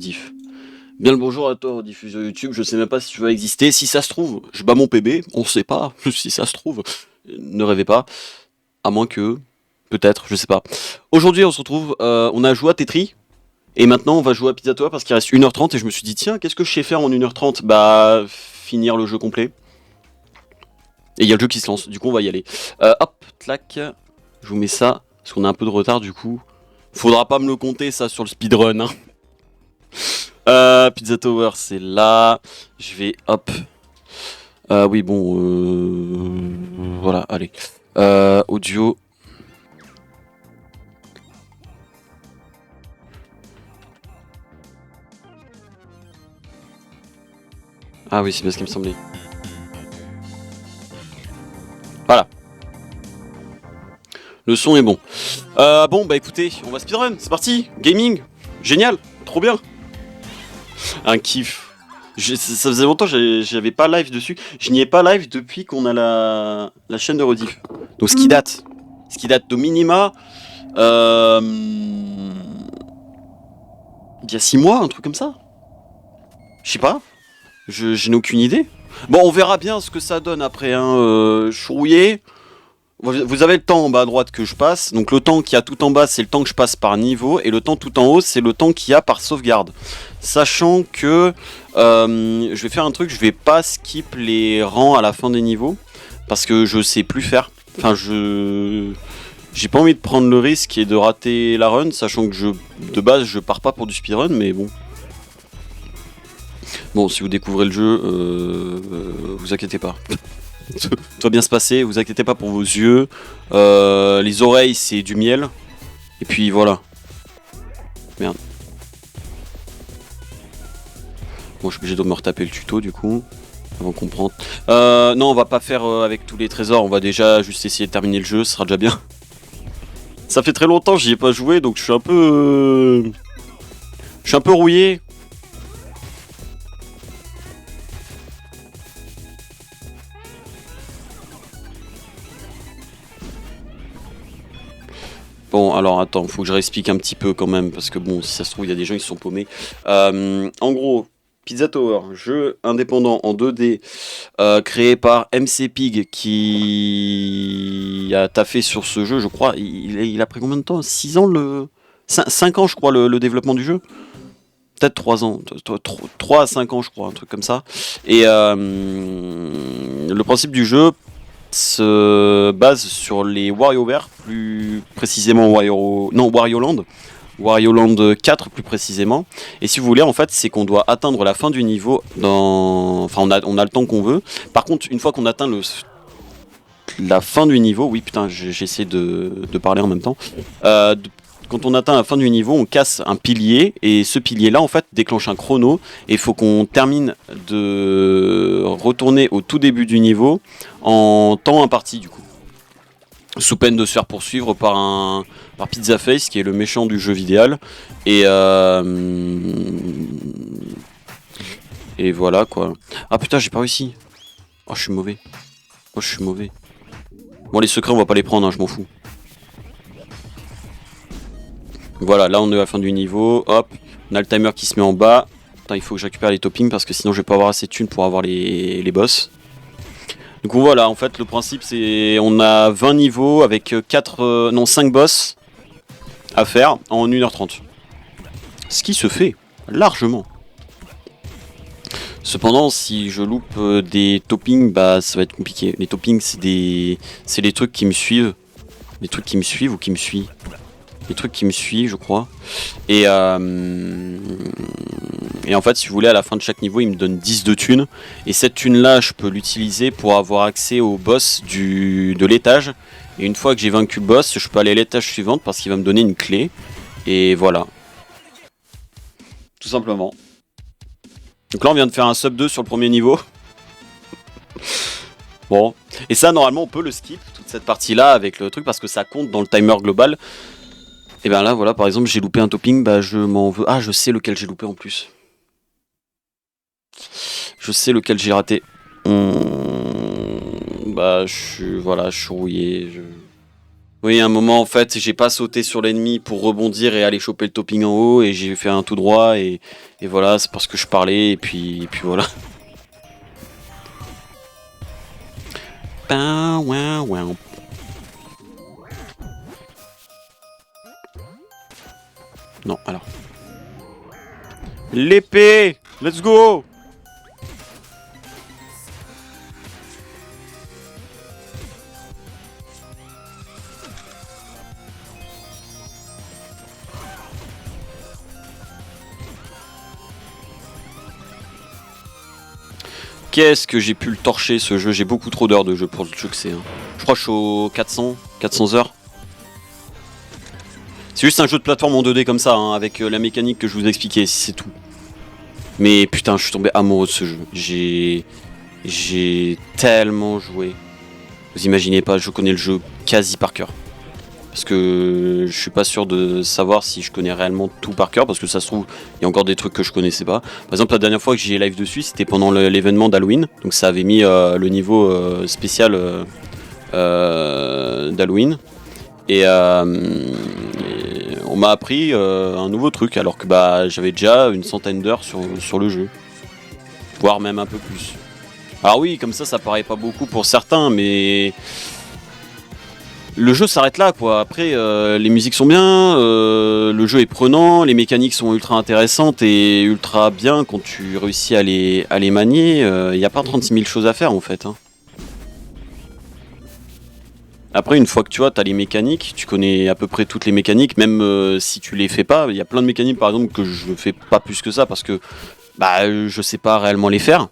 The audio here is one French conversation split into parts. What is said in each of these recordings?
Diff. Bien le bonjour à toi, diffuseur YouTube, je sais même pas si tu vas exister, si ça se trouve, je bats mon PB, on sait pas, si ça se trouve, ne rêvez pas, à moins que, peut-être, je sais pas. Aujourd'hui on se retrouve, on a joué à Tetris, et maintenant on va jouer à Pizza Tower parce qu'il reste 1h30, et je me suis dit, tiens, qu'est-ce que je sais faire en 1h30? Bah, finir le jeu complet. Et il y a le jeu qui se lance, du coup on va y aller. Hop, tlac, je vous mets ça, parce qu'on a un peu de retard du coup. Faudra pas me le compter ça sur le speedrun, hein. Pizza Tower, c'est là. Je vais, hop. Oui, bon, voilà, allez. Audio. Ah oui, c'est bien ce qui me semblait. Voilà. Le son est bon. Bon, bah écoutez, on va speedrun, c'est parti. Gaming, génial, trop bien. Un kiff. Ça faisait longtemps que j'avais pas live dessus. Je n'y ai pas live depuis qu'on a la chaîne de rediff. Donc ce qui date. Ce qui date de minima. Il y a 6 mois, un truc comme ça. Je sais pas. Je n'ai aucune idée. Bon, on verra bien ce que ça donne après. Hein. Je suis rouillé. Vous avez le temps en bas à droite que je passe. Donc le temps qu'il y a tout en bas, c'est le temps que je passe par niveau. Et le temps tout en haut, c'est le temps qu'il y a par sauvegarde. Sachant que je vais faire un truc, je vais pas skip les rangs à la fin des niveaux. Parce que je sais plus faire. Enfin, j'ai pas envie de prendre le risque et de rater la run. Sachant que de base, je pars pas pour du speedrun. Mais bon. Bon, si vous découvrez le jeu, vous inquiétez pas. Tout va bien se passer, vous inquiétez pas pour vos yeux. Les oreilles, c'est du miel. Et puis voilà. Merde. Bon, je suis obligé de me retaper le tuto du coup. Avant qu'on prenne. Non, on va pas faire avec tous les trésors. On va déjà juste essayer de terminer le jeu, ce sera déjà bien. Ça fait très longtemps, j'y ai pas joué, donc je suis un peu. Je suis un peu rouillé. Bon, alors attends, faut que je réexplique un petit peu quand même, parce que bon, si ça se trouve, il y a des gens qui se sont paumés. En gros, Pizza Tower, jeu indépendant en 2D, créé par MC Pig, qui a taffé sur ce jeu, je crois. Il a pris combien de temps? 6 ans 5 ans, je crois, le développement du jeu. Peut-être 3 ans, 3 à 5 ans, je crois, un truc comme ça. Et le principe du jeu se base sur les WarioWare, plus précisément Wario Land. Wario Land 4 plus précisément. Et si vous voulez, en fait, c'est qu'on doit atteindre la fin du niveau dans... Enfin, on a le temps qu'on veut. Par contre, une fois qu'on atteint la fin du niveau... Oui, putain, j'essaie de parler en même temps. Quand on atteint la fin du niveau, on casse un pilier. Et ce pilier-là, en fait, déclenche un chrono. Et il faut qu'on termine de retourner au tout début du niveau en temps imparti, du coup. Sous peine de se faire poursuivre par Pizza Face, qui est le méchant du jeu vidéo. Et voilà quoi. Ah putain, j'ai pas réussi. Oh, je suis mauvais. Oh, je suis mauvais. Bon, les secrets, on va pas les prendre, hein, je m'en fous. Voilà, là on est à la fin du niveau. Hop, on a le timer qui se met en bas. Attends, il faut que je récupère les toppings parce que sinon je vais pas avoir assez de thunes pour avoir les boss. Du coup voilà, en fait le principe c'est on a 20 niveaux avec 5 boss à faire en 1h30. Ce qui se fait largement. Cependant, si je loupe des toppings, bah ça va être compliqué. Les toppings c'est les trucs qui me suivent. Les trucs qui me suivent ou qui me suivent. Les trucs qui me suivent, je crois. Et en fait, si vous voulez, à la fin de chaque niveau, il me donne 10 de thunes. Et cette thune-là, je peux l'utiliser pour avoir accès au boss de l'étage. Et une fois que j'ai vaincu le boss, je peux aller à l'étage suivant parce qu'il va me donner une clé. Et voilà. Tout simplement. Donc là, on vient de faire un sub 2 sur le premier niveau. Bon. Et ça, normalement, on peut le skip, toute cette partie-là, avec le truc, parce que ça compte dans le timer global. Et bien là, voilà, par exemple, j'ai loupé un topping, bah je m'en veux. Ah, je sais lequel j'ai loupé en plus. Je sais lequel j'ai raté. Bah, je suis rouillé. Oui, à un moment, en fait, j'ai pas sauté sur l'ennemi pour rebondir et aller choper le topping en haut, et j'ai fait un tout droit, et voilà, c'est parce que je parlais, et puis voilà. Ben, ouais, ouais. Non, alors. L'épée! Let's go! Qu'est-ce que j'ai pu le torcher ce jeu? J'ai beaucoup trop d'heures de jeu pour le jeu que c'est. Hein. Je crois que je suis aux 400 heures. C'est juste un jeu de plateforme en 2D comme ça, hein, avec la mécanique que je vous expliquais, c'est tout. Mais putain, je suis tombé amoureux de ce jeu. J'ai tellement joué. Vous imaginez pas, je connais le jeu quasi par cœur. Parce que je suis pas sûr de savoir si je connais réellement tout par cœur, parce que ça se trouve, il y a encore des trucs que je connaissais pas. Par exemple, la dernière fois que j'ai live dessus, c'était pendant l'événement d'Halloween. Donc ça avait mis le niveau spécial d'Halloween. Et on m'a appris un nouveau truc, alors que bah, j'avais déjà une centaine d'heures sur le jeu. Voire même un peu plus. Alors oui, comme ça paraît pas beaucoup pour certains, mais le jeu s'arrête là, quoi. Après, les musiques sont bien, le jeu est prenant, les mécaniques sont ultra intéressantes et ultra bien quand tu réussis à les manier. Il n'y a pas 36 000 choses à faire, en fait. Hein. Après, une fois que tu vois, t'as les mécaniques, tu connais à peu près toutes les mécaniques, même si tu les fais pas. Il y a plein de mécaniques, par exemple, que je fais pas plus que ça parce que bah, je sais pas réellement les faire.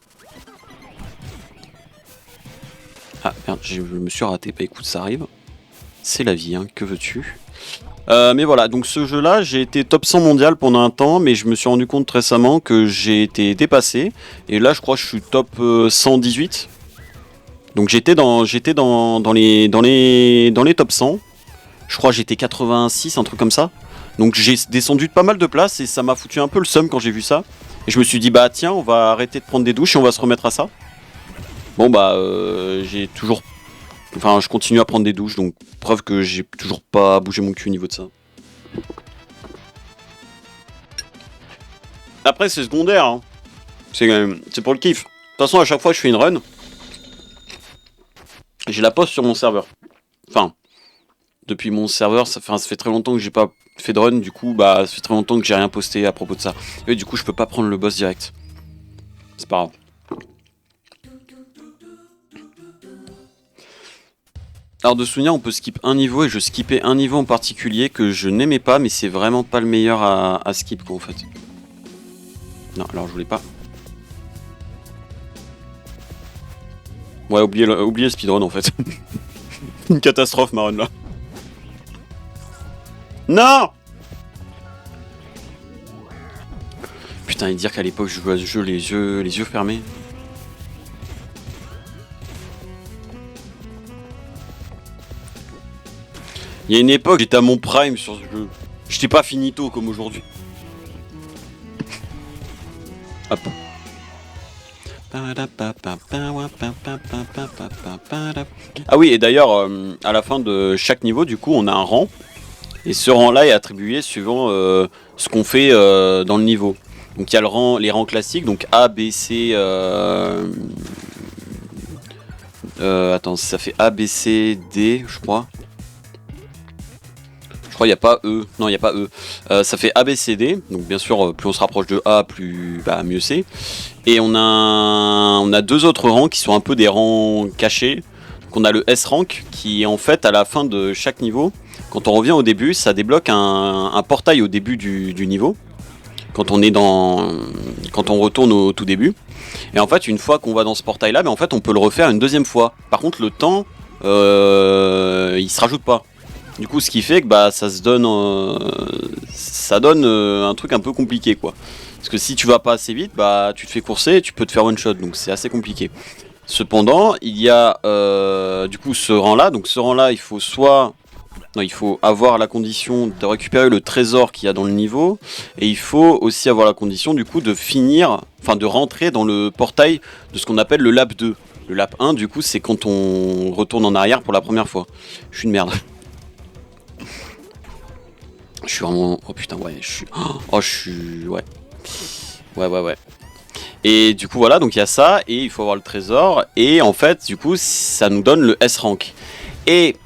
Ah merde, je me suis raté. Bah écoute, ça arrive. C'est la vie, hein, que veux-tu? Mais voilà, donc ce jeu-là, j'ai été top 100 mondial pendant un temps, mais je me suis rendu compte récemment que j'ai été dépassé. Et là, je crois que je suis top 118. Donc j'étais dans les top 100. Je crois que j'étais 86, un truc comme ça. Donc j'ai descendu de pas mal de places et ça m'a foutu un peu le seum quand j'ai vu ça. Et je me suis dit, bah tiens, on va arrêter de prendre des douches et on va se remettre à ça. Bon bah, j'ai toujours... Enfin, je continue à prendre des douches, donc preuve que j'ai toujours pas bougé mon cul au niveau de ça. Après, c'est secondaire, hein. C'est pour le kiff. De toute façon, à chaque fois que je fais une run, j'ai la poste sur mon serveur. Enfin, depuis mon serveur, ça fait très longtemps que j'ai pas fait de run, du coup, bah, ça fait très longtemps que j'ai rien posté à propos de ça. Et du coup, je peux pas prendre le boss direct. C'est pas grave. Alors de souvenir, on peut skip un niveau et je skippais un niveau en particulier que je n'aimais pas, mais c'est vraiment pas le meilleur à skip quoi en fait. Non, alors je voulais pas. Ouais, oubliez le speedrun en fait. Une catastrophe ma run là. Non. Putain, et dire qu'à l'époque je jouais à ce jeu les yeux fermés. Il y a une époque, j'étais à mon prime sur ce jeu. J'étais pas finito comme aujourd'hui. Hop. Ah oui, et d'ailleurs, à la fin de chaque niveau, du coup, on a un rang. Et ce rang-là est attribué suivant ce qu'on fait dans le niveau. Donc il y a les rangs classiques, donc A, B, C... attends, ça fait A, B, C, D, je crois. Je crois qu'il n'y a pas E. Non, il n'y a pas E. Ça fait A, B, C, D. Donc bien sûr, plus on se rapproche de A, plus mieux c'est. Et on a deux autres rangs qui sont un peu des rangs cachés. Donc on a le S rank qui en fait à la fin de chaque niveau, quand on revient au début, ça débloque un portail au début du niveau. Quand on retourne au tout début. Et en fait, une fois qu'on va dans ce portail là, en fait on peut le refaire une deuxième fois. Par contre le temps, il se rajoute pas. Du coup, ce qui fait que ça donne un truc un peu compliqué, quoi. Parce que si tu vas pas assez vite, tu te fais courser et tu peux te faire one shot, donc c'est assez compliqué. Cependant, il y a du coup ce rang-là. Donc ce rang-là, il faut il faut avoir la condition de récupérer le trésor qu'il y a dans le niveau, et il faut aussi avoir la condition du coup de rentrer dans le portail de ce qu'on appelle le lap 2. Le lap 1, du coup, c'est quand on retourne en arrière pour la première fois. Je suis une merde. Je suis vraiment... Oh putain, ouais, je suis... Oh, je suis... Ouais. Ouais. Et du coup, voilà, donc il y a ça, et il faut avoir le trésor, et en fait, du coup, ça nous donne le S-Rank. Et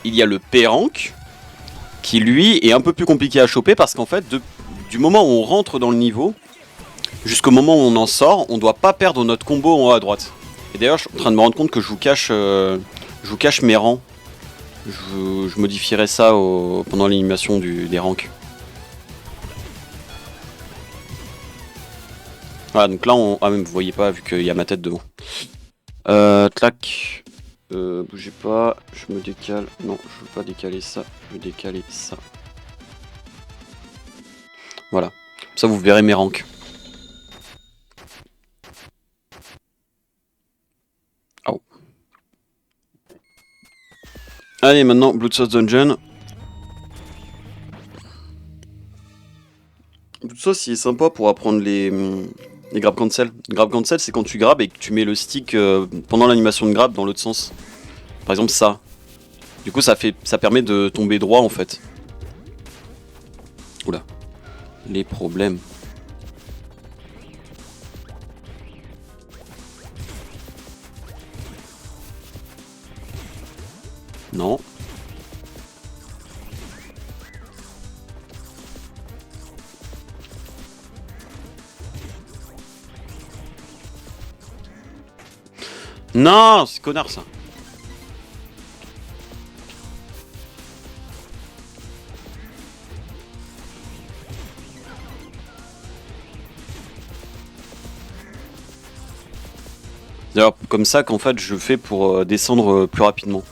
il y a le P-Rank, qui lui est un peu plus compliqué à choper, parce qu'en fait, du moment où on rentre dans le niveau, jusqu'au moment où on en sort, on doit pas perdre notre combo en haut à droite. Et d'ailleurs, je suis en train de me rendre compte que je vous cache mes rangs. Je modifierai ça pendant l'animation des ranks. Voilà, donc là, ah, même, vous voyez pas, vu qu'il y a ma tête devant. Clac. Bougez pas, je me décale. Non, je veux pas décaler ça, je veux décaler ça. Voilà. Comme ça, vous verrez mes ranks. Oh. Allez, maintenant, Blood Sauce Dungeon. Blood Sauce, il est sympa pour apprendre les grab cancel. Grab cancel, c'est quand tu grabes et que tu mets le stick pendant l'animation de grab dans l'autre sens. Par exemple, ça. Du coup, ça permet de tomber droit, en fait. Oula. Les problèmes. Non. Non, c'est connard ça. D'ailleurs, comme ça qu'en fait je fais pour descendre plus rapidement.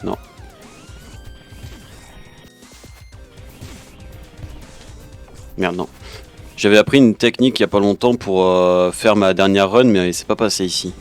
Non. Merde, non. J'avais appris une technique il y a pas longtemps pour faire ma dernière run, mais c'est pas passé ici.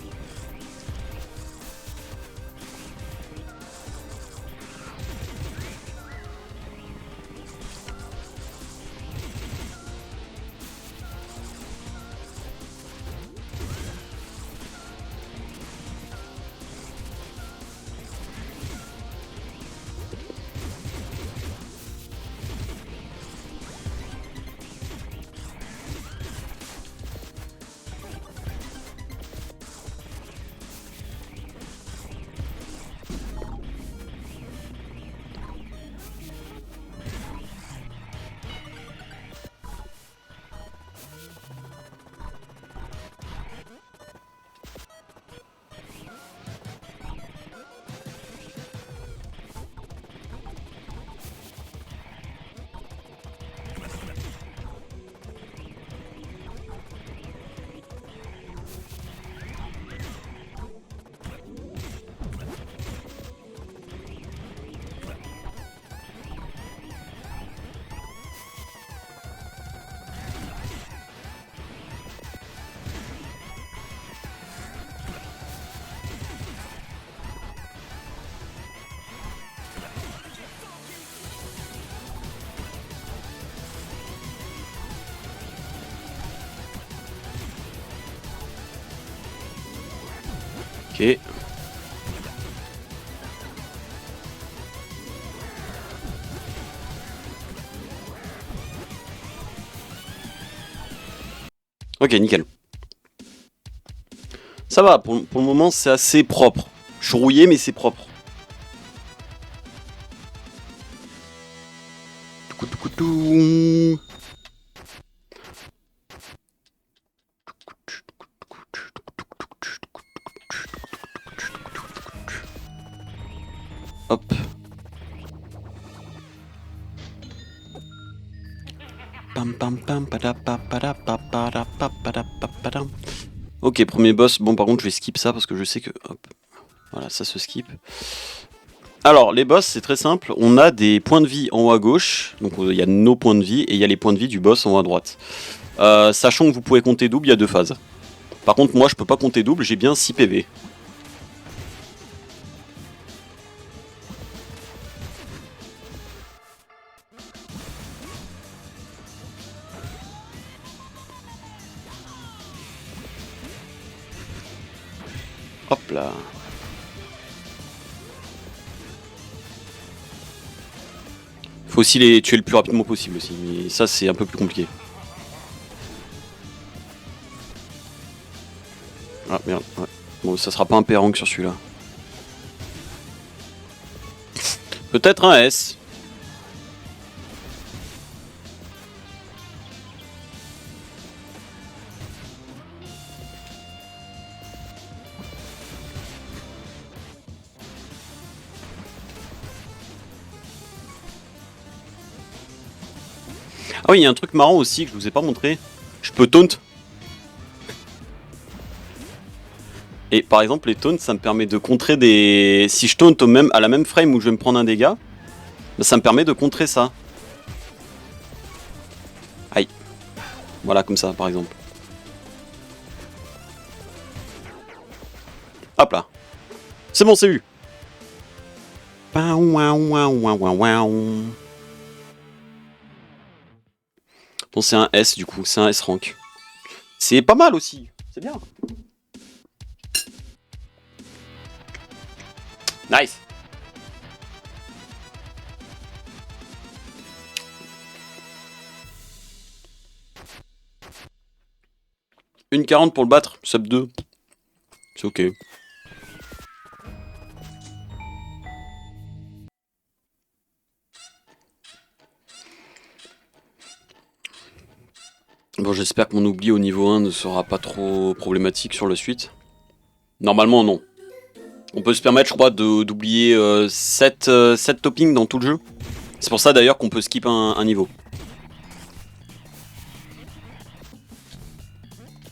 Ok. Ok, nickel. Ça va, pour le moment c'est assez propre. Je suis rouillé mais c'est propre. Hop. Ok, premier boss. Bon, par contre, je vais skip ça parce que je sais que... Hop. Voilà, ça se skip. Alors, les boss, c'est très simple. On a des points de vie en haut à gauche. Donc, il y a nos points de vie et il y a les points de vie du boss en haut à droite. Sachant que vous pouvez compter double, il y a 2 phases. Par contre, moi, je peux pas compter double, j'ai bien 6 PV. Faut aussi les tuer le plus rapidement possible aussi, mais ça c'est un peu plus compliqué. Ah merde, ouais. Bon, ça sera pas un Perang sur celui-là. Peut-être un S. Ah oui, il y a un truc marrant aussi que je vous ai pas montré. Je peux taunt. Et par exemple, les taunts, ça me permet de contrer des... Si je taunt à la même frame où je vais me prendre un dégât, bah, ça me permet de contrer ça. Aïe. Voilà, comme ça, par exemple. Hop là. C'est bon, c'est eu. Bon, c'est un S du coup, c'est un S rank. C'est pas mal aussi, c'est bien. Nice. Une 40 pour le battre, sub 2. C'est ok. Bon, j'espère que mon oubli au niveau 1 ne sera pas trop problématique sur la suite. Normalement, non. On peut se permettre, je crois, d'oublier 7 toppings dans tout le jeu. C'est pour ça d'ailleurs qu'on peut skip un niveau.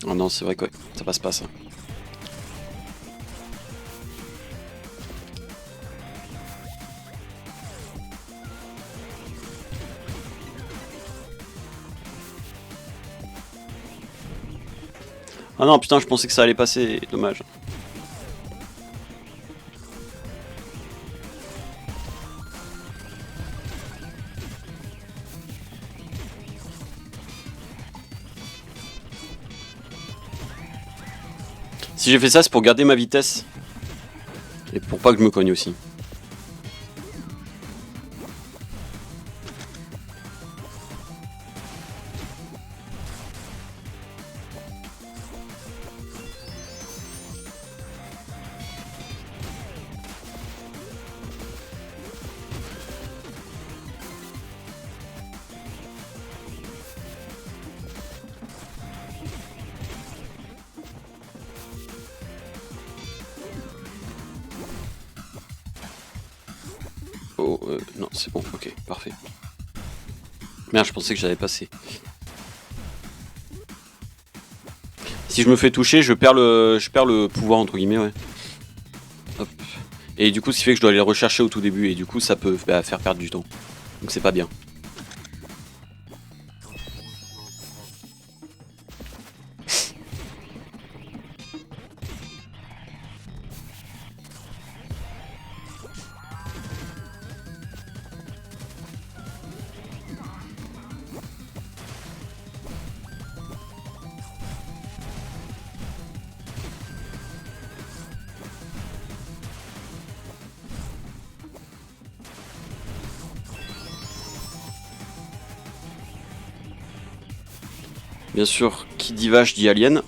Oh non, c'est vrai que ouais, ça passe pas ça. Ah non, putain, je pensais que ça allait passer, dommage. Si j'ai fait ça, c'est pour garder ma vitesse. Et pour pas que je me cogne aussi. Oh, non, c'est bon, ok, parfait. Merde, je pensais que j'avais passé. Si je me fais toucher, je perds le pouvoir, entre guillemets, ouais. Hop. Et du coup, ce qui fait que je dois aller le rechercher au tout début, et du coup, ça peut faire perdre du temps. Donc c'est pas bien. Bien sûr, qui dit vache dit alien.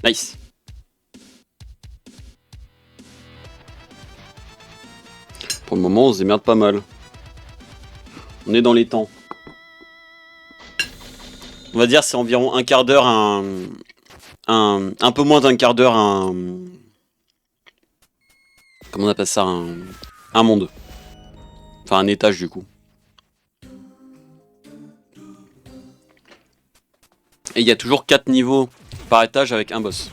Nice. Pour le moment, on se démerde pas mal. On est dans les temps. On va dire c'est environ un quart d'heure, un peu moins d'un quart d'heure, comment on appelle ça, un monde. Enfin un étage du coup. Et il y a toujours 4 niveaux par étage avec un boss.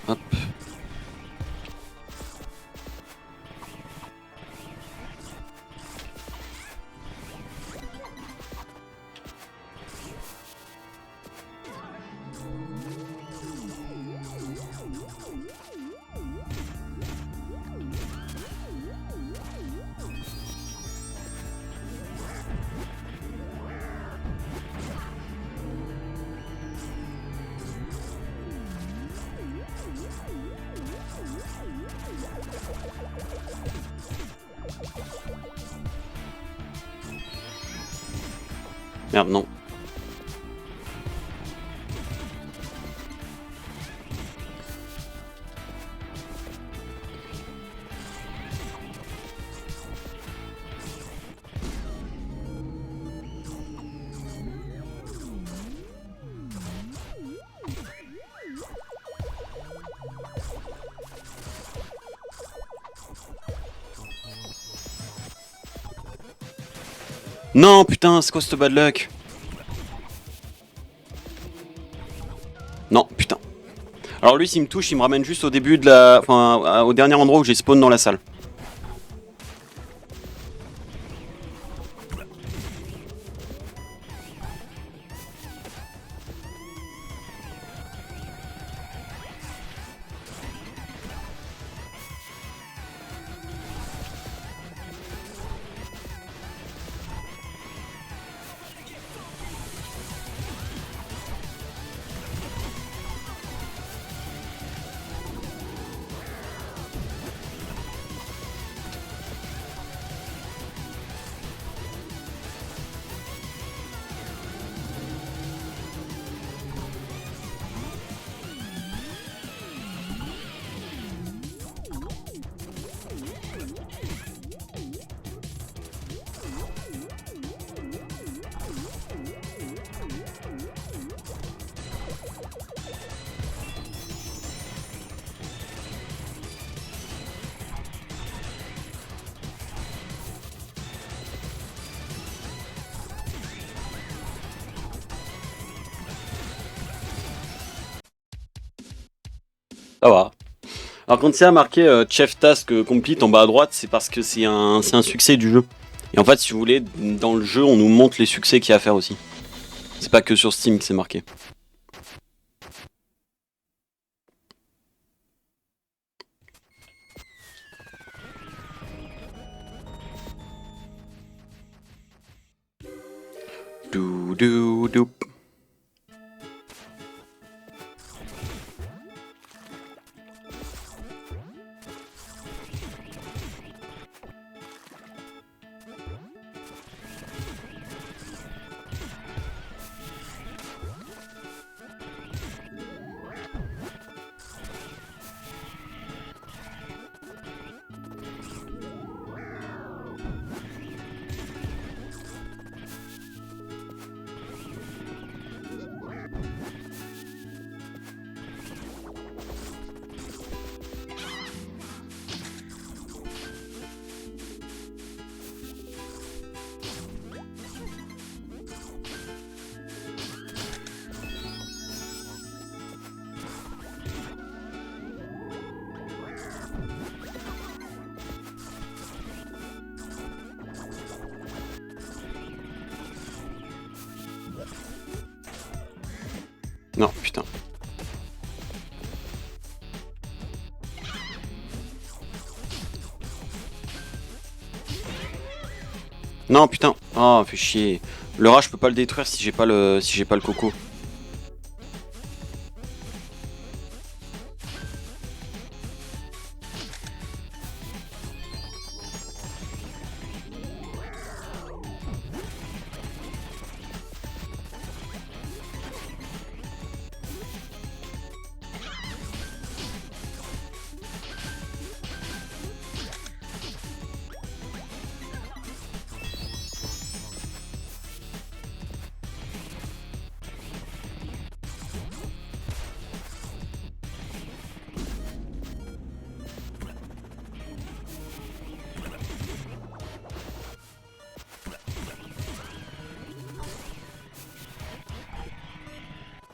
Hop. Merde, non. Non, putain, c'est quoi ce bad luck? Non, putain. Alors lui, s'il me touche, il me ramène juste au début de la... Enfin, au dernier endroit où j'ai spawn dans la salle. Ça va. Alors quand il y a marqué Chef Task Complete en bas à droite, c'est parce que c'est un succès du jeu. Et en fait, si vous voulez, dans le jeu, on nous montre les succès qu'il y a à faire aussi. C'est pas que sur Steam que c'est marqué. Dou dou dou. Non, putain. Non, putain. Ah, fait chier. Le rat, je peux pas le détruire si j'ai pas le coco.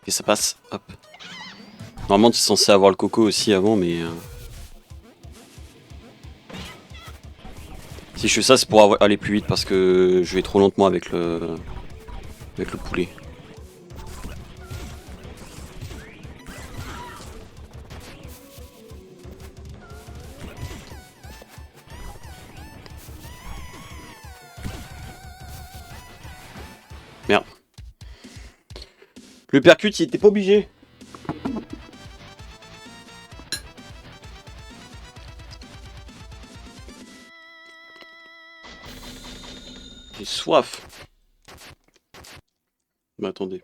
Et ça passe. Hop. Normalement, tu es censé avoir le coco aussi avant, mais... Si je fais ça, c'est pour aller plus vite parce que je vais trop lentement avec le poulet. Merde. Le percute, il était pas obligé. J'ai soif. Mais attendez.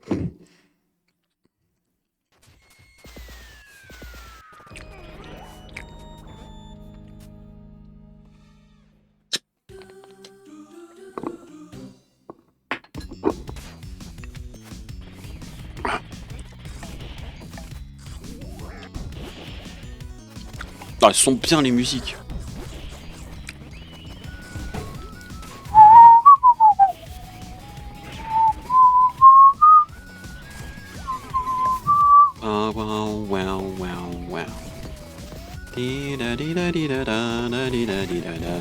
Ah, elles sont bien les musiques. Ah, wow, wow, wow, wow. Di da di da di da da di da di da da.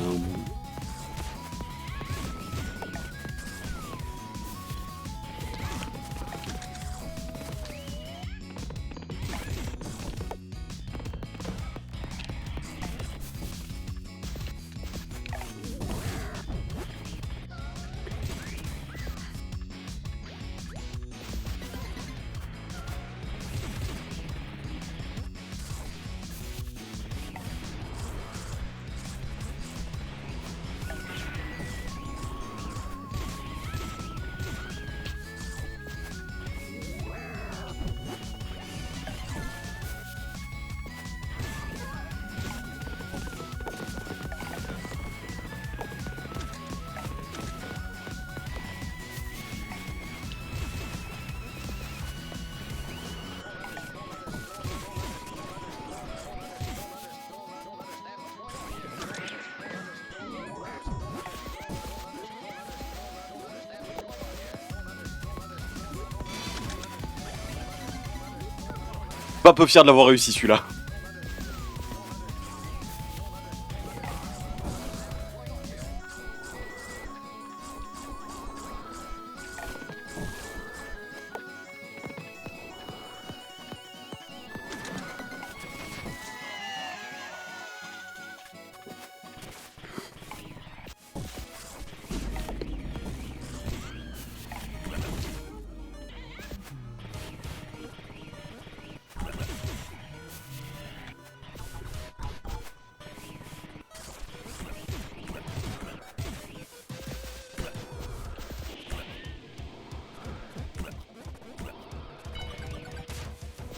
Pas peu fier de l'avoir réussi celui-là.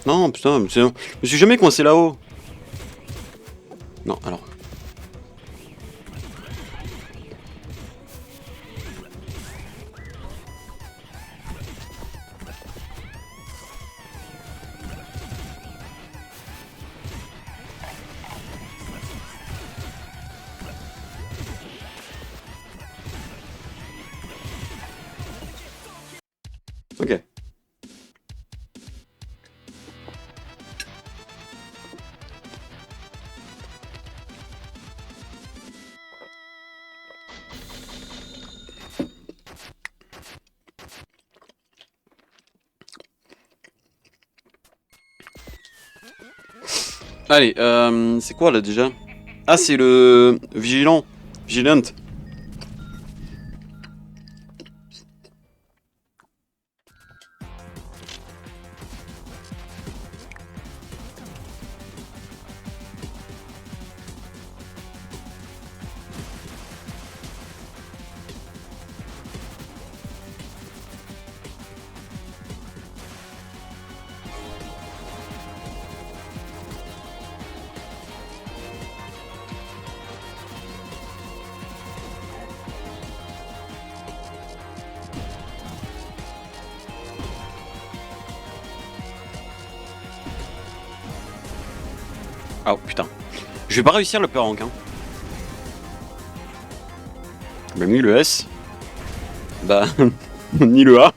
Non, putain, je me suis jamais coincé là-haut. Non, alors. Ok. Allez, c'est quoi là déjà? Ah, c'est le Vigilant. Vigilant. Oh putain. Je vais pas réussir le peur rank. Hein. Bah ni le S. Bah ni le A.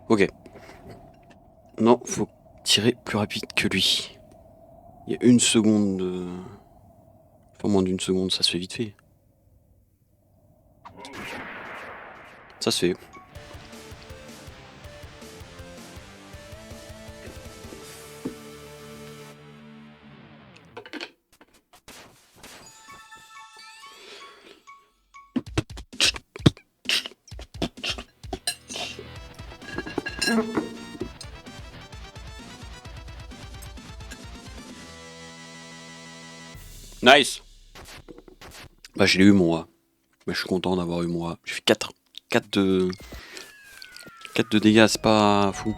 Ok. Non, faut tirer plus rapide que lui. Il y a une seconde. Enfin, moins d'une seconde, ça se fait vite fait. Ça se fait. Nice. Bah je l'ai eu moi. Bah, je suis content d'avoir eu moi. J'ai fait 4. 4 de... 4 de dégâts, c'est pas fou.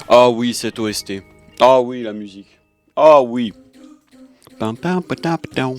Ah oui, cette OST. Ah oui, la musique. Ah oui. Pam, pam, patam, patam.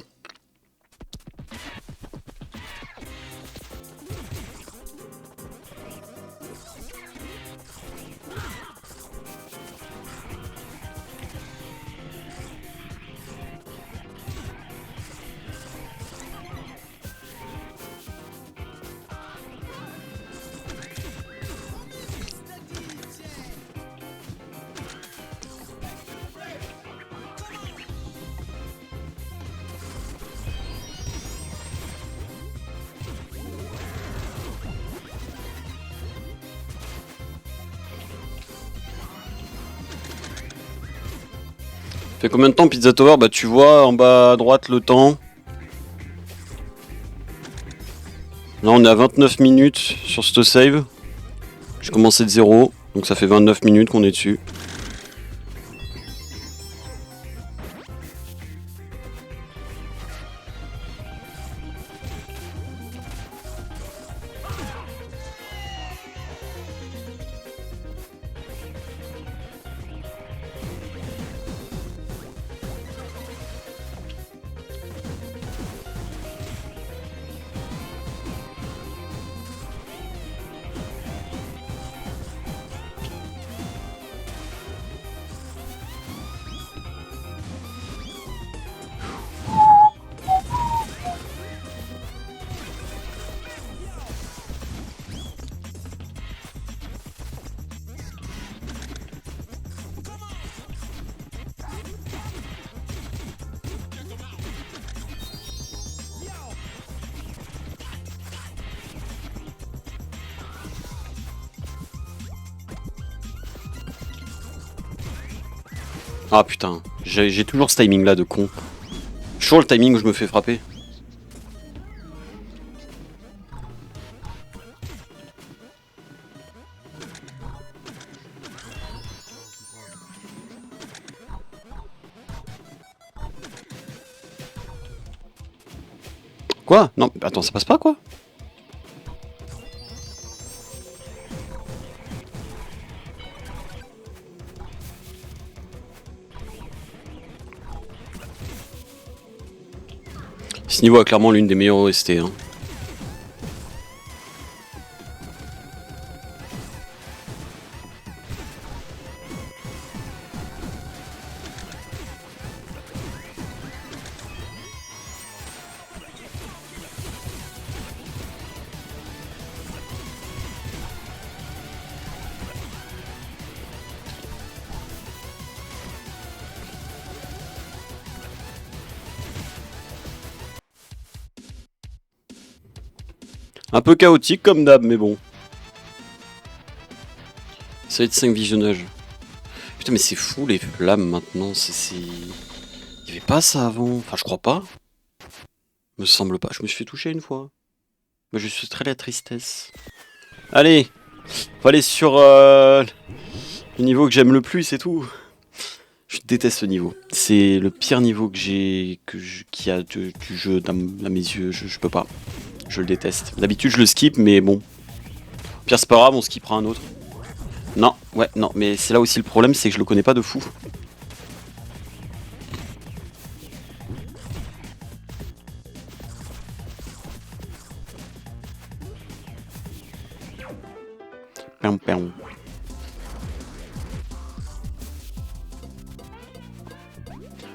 Fait combien de temps Pizza Tower? Bah tu vois en bas à droite le temps. Là on est à 29 minutes sur ce save. J'ai commencé de 0, donc ça fait 29 minutes qu'on est dessus. Ah putain, j'ai toujours ce timing là de con. Je suis sur le timing où je me fais frapper. Quoi? Non, attends, ça passe pas quoi? Ce niveau a clairement l'une des meilleures OST. Hein. Un peu chaotique comme d'hab, mais bon. Ça va être 5 visionnages. Putain, mais c'est fou les flammes maintenant. Il y avait pas ça avant. Enfin, je crois pas. Me semble pas. Je me suis fait toucher une fois. Mais je suis très la tristesse. Allez, faut aller sur le niveau que j'aime le plus, c'est tout. Je déteste ce niveau. C'est le pire niveau que j'ai, qu'il y a du jeu à mes yeux. Je peux pas. Je le déteste. D'habitude, je le skip, mais bon. Pire, c'est pas grave, on skippera un autre. Non, ouais, non, mais c'est là aussi le problème, c'est que je le connais pas de fou. Piam, piam.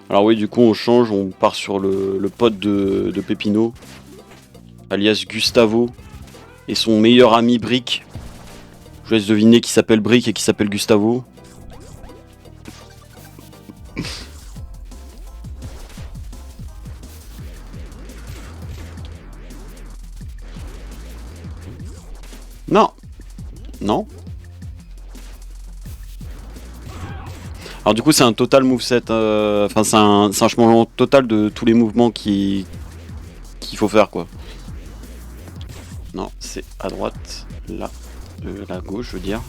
Alors oui, du coup, on change, on part sur le pote de Pépino, alias Gustavo, et son meilleur ami Brick. Je vous laisse deviner qui s'appelle Brick et qui s'appelle Gustavo. Non, non. Alors du coup, c'est un total moveset. Enfin, c'est un changement total de tous les mouvements qu'il faut faire, quoi. Non, c'est à droite, là, à gauche, je veux dire.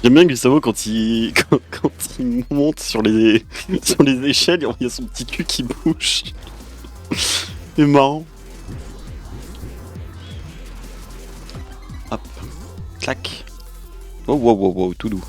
J'aime bien Gustavo quand il, quand il monte sur les, sur les échelles, il y a son petit cul qui bouge. C'est marrant. Hop, clac. Oh, wow, wow, wow, tout doux.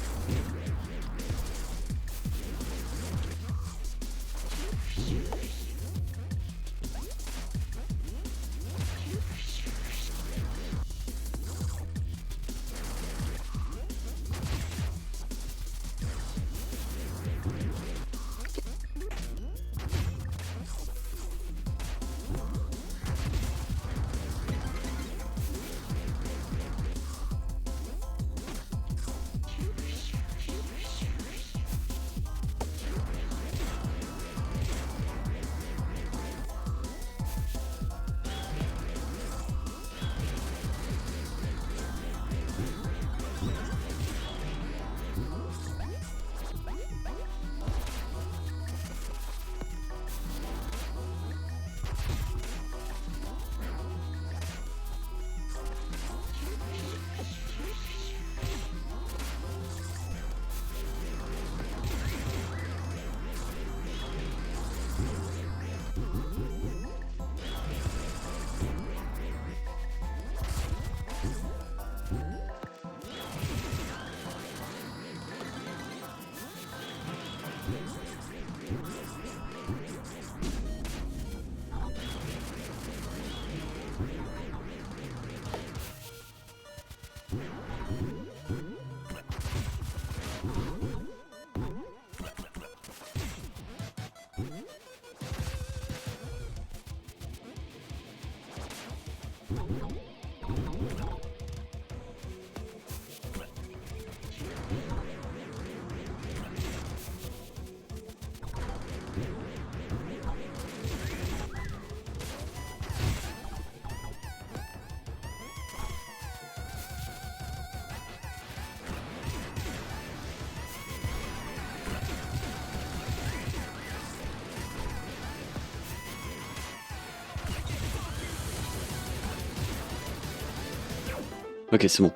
Ok, c'est bon.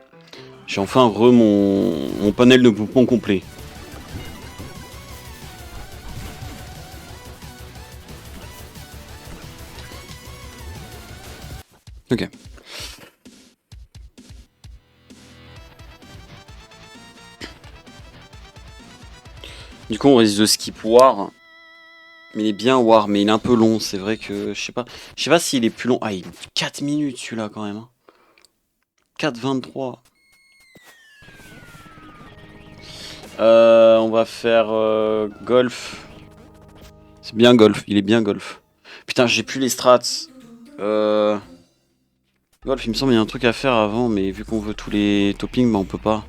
J'ai enfin mon panel de mouvement complet. Ok. Du coup, on risque de skip War. il est bien War, mais il est un peu long. C'est vrai que je sais pas. Je sais pas s'il est plus long. Ah, il 4 minutes celui-là quand même. Hein. 4,23. On va faire golf. C'est bien golf, il est bien golf. Putain, j'ai plus les strats. Golf, il me semble qu'il y a un truc à faire avant, mais vu qu'on veut tous les toppings, bah on peut pas.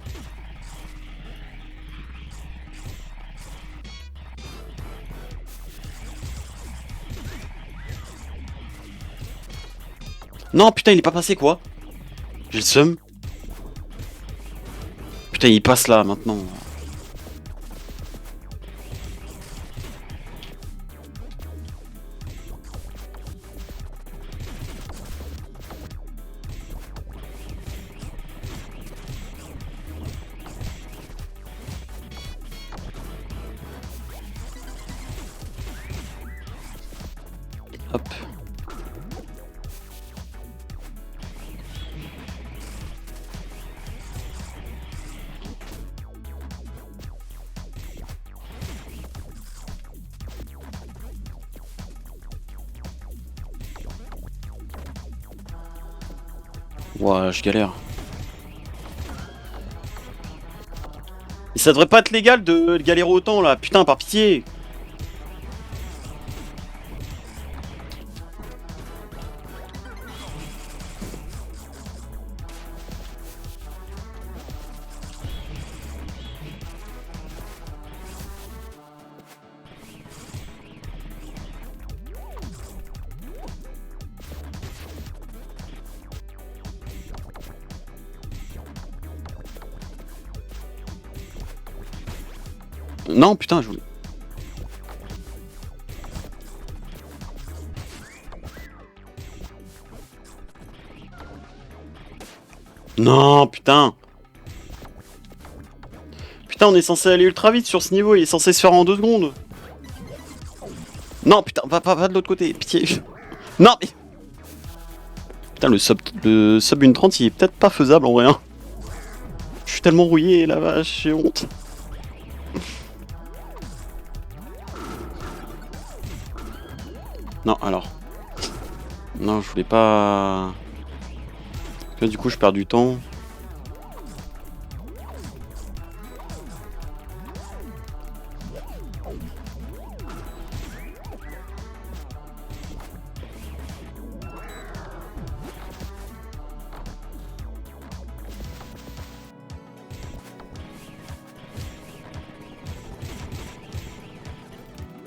Non, putain, il est pas passé quoi. J'ai le seum. Putain, il passe là maintenant. Hop. Ouah, je galère. Et ça devrait pas être légal de galérer autant là, putain, par pitié. Non, putain, je voulais. Non, putain. Putain, on est censé aller ultra vite sur ce niveau, il est censé se faire en 2 secondes. Non, putain, va de l'autre côté, pitié. Non, mais... Putain, le sub 1.30, il est peut-être pas faisable en vrai. Hein. Je suis tellement rouillé, la vache, j'ai honte. Non, alors. Non, je voulais pas... Là, du coup, je perds du temps.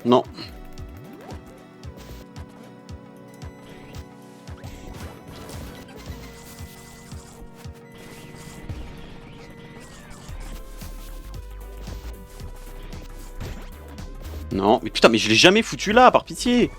Non. Non, mais putain, mais je l'ai jamais foutu là, par pitié.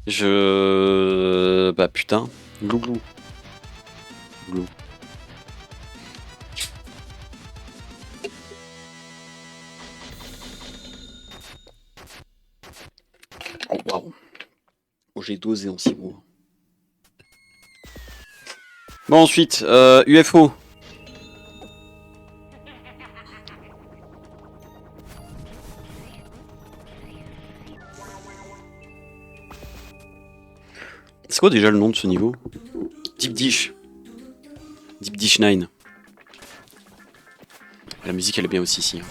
Bah putain. Glou glou. Glou. Oh waouh. Oh, j'ai dosé en 6 mois. Bon ensuite, UFO. C'est quoi déjà le nom de ce niveau? Deep Dish. Deep Dish 9. La musique elle est bien aussi ici.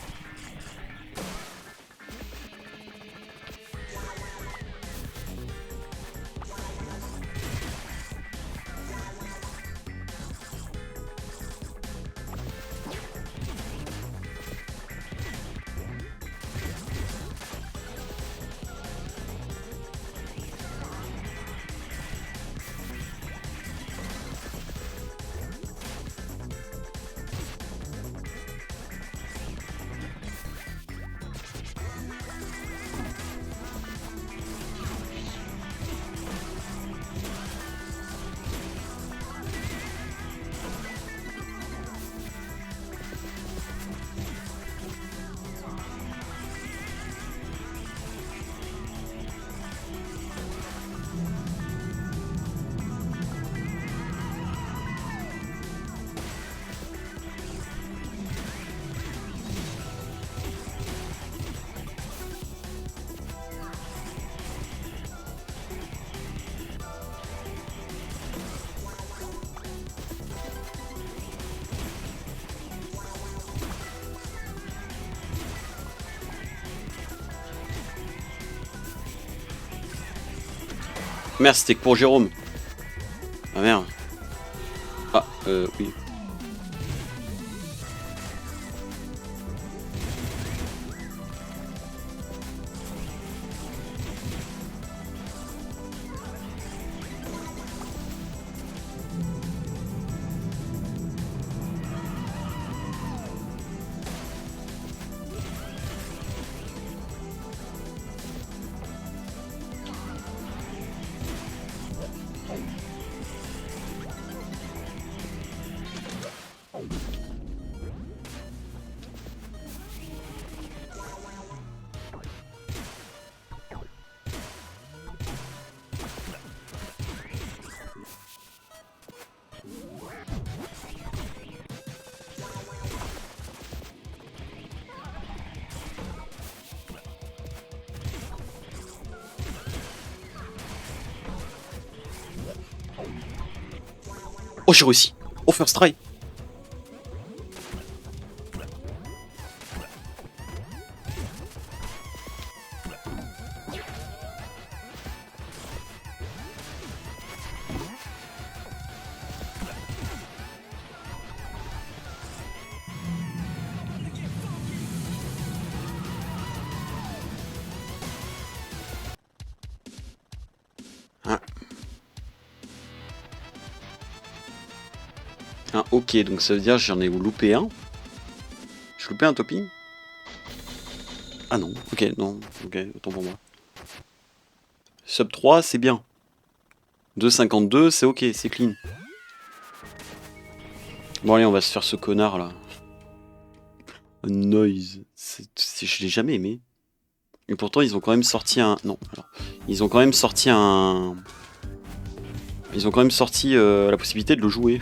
Merde, c'était que pour Jérôme. Ah merde. Ah, oui. Oh, j'ai réussi. Oh, first try. Ah. Ah, ok, donc ça veut dire que j'en ai loupé un. J'ai loupé un topping. Ah non, ok, non, ok, autant pour moi. Sub 3, c'est bien. 2,52, c'est ok, c'est clean. Bon allez, on va se faire ce connard là. Noise. Je l'ai jamais aimé. Et pourtant, ils ont quand même sorti un... Non, alors... Ils ont quand même sorti un... Ils ont quand même sorti la possibilité de le jouer.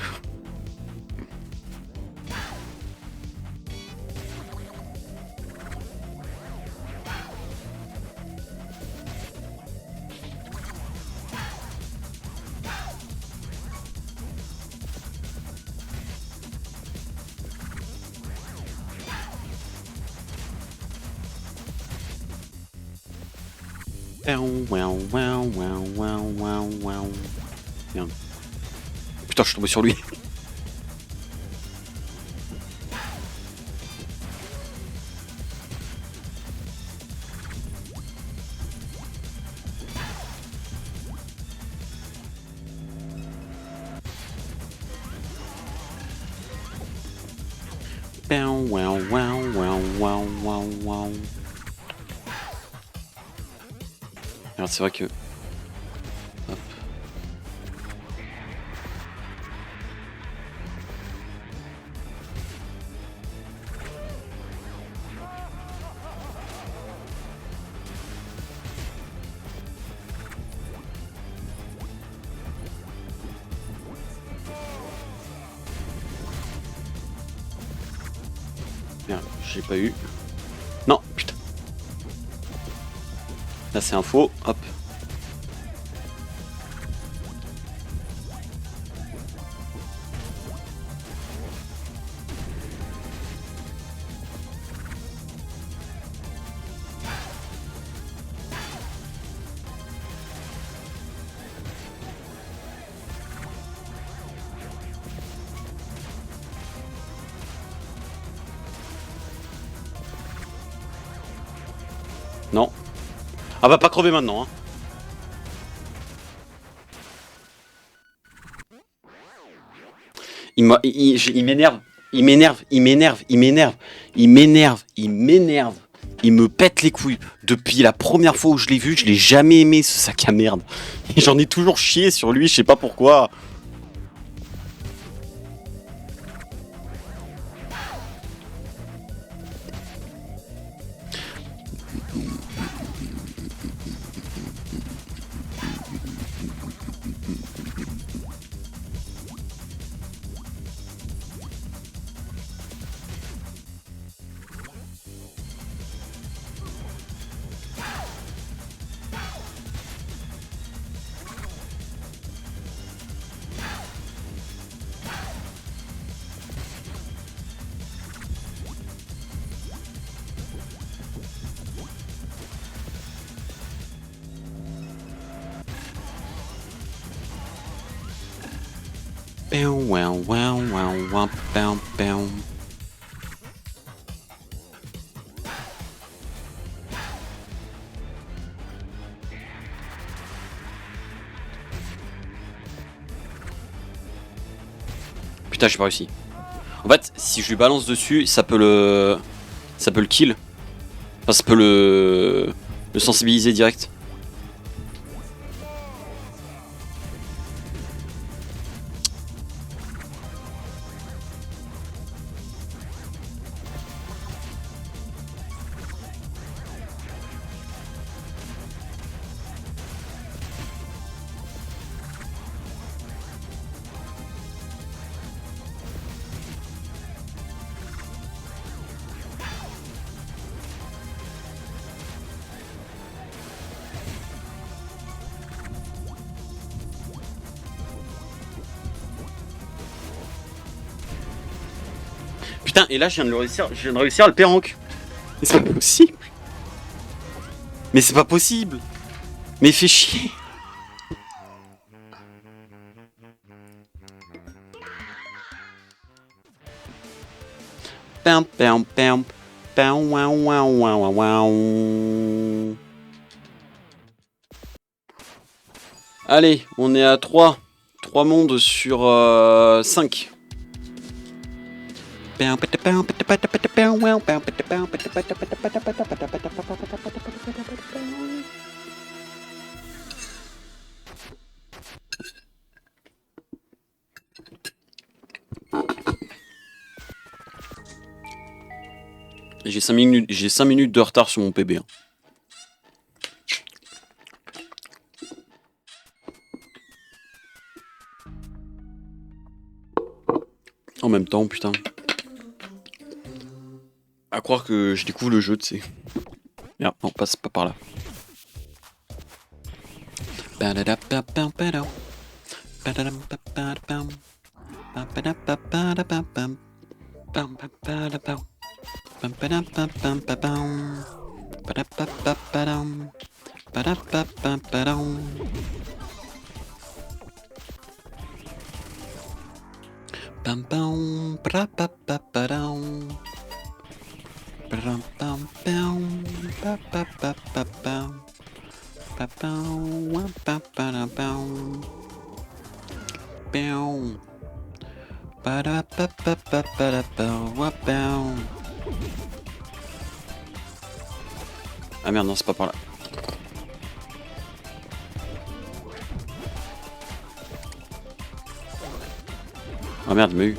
Merde. Putain, je suis tombé sur lui. Merde, c'est vrai que... Merde, j'ai pas eu. Non, putain. Là c'est un faux, hop. Non. Ah va pas crever maintenant, hein. Il m'énerve, il m'énerve, il m'énerve, il m'énerve, il m'énerve, il m'énerve. Il me pète les couilles. Depuis la première fois où je l'ai vu, je l'ai jamais aimé ce sac à merde. Et j'en ai toujours chié sur lui, je sais pas pourquoi. Putain, j'ai pas réussi. En fait, si je lui balance dessus, ça peut le kill. Enfin, ça peut le sensibiliser direct. Putain, et là je viens de réussir à le péranque. Mais c'est pas possible. Mais c'est pas possible. Mais fais chier. Pam pam pam pam wow wow wow wow. Allez, on est à 3. 3 mondes sur 5. J'ai 5 minutes de retard sur mon PB. Hein. En même temps, putain. À croire que je découvre le jeu, tu sais. Merde, non, passe pas par là. Ah merde, non, c'est pas par là. Ah merde, il m'a eu.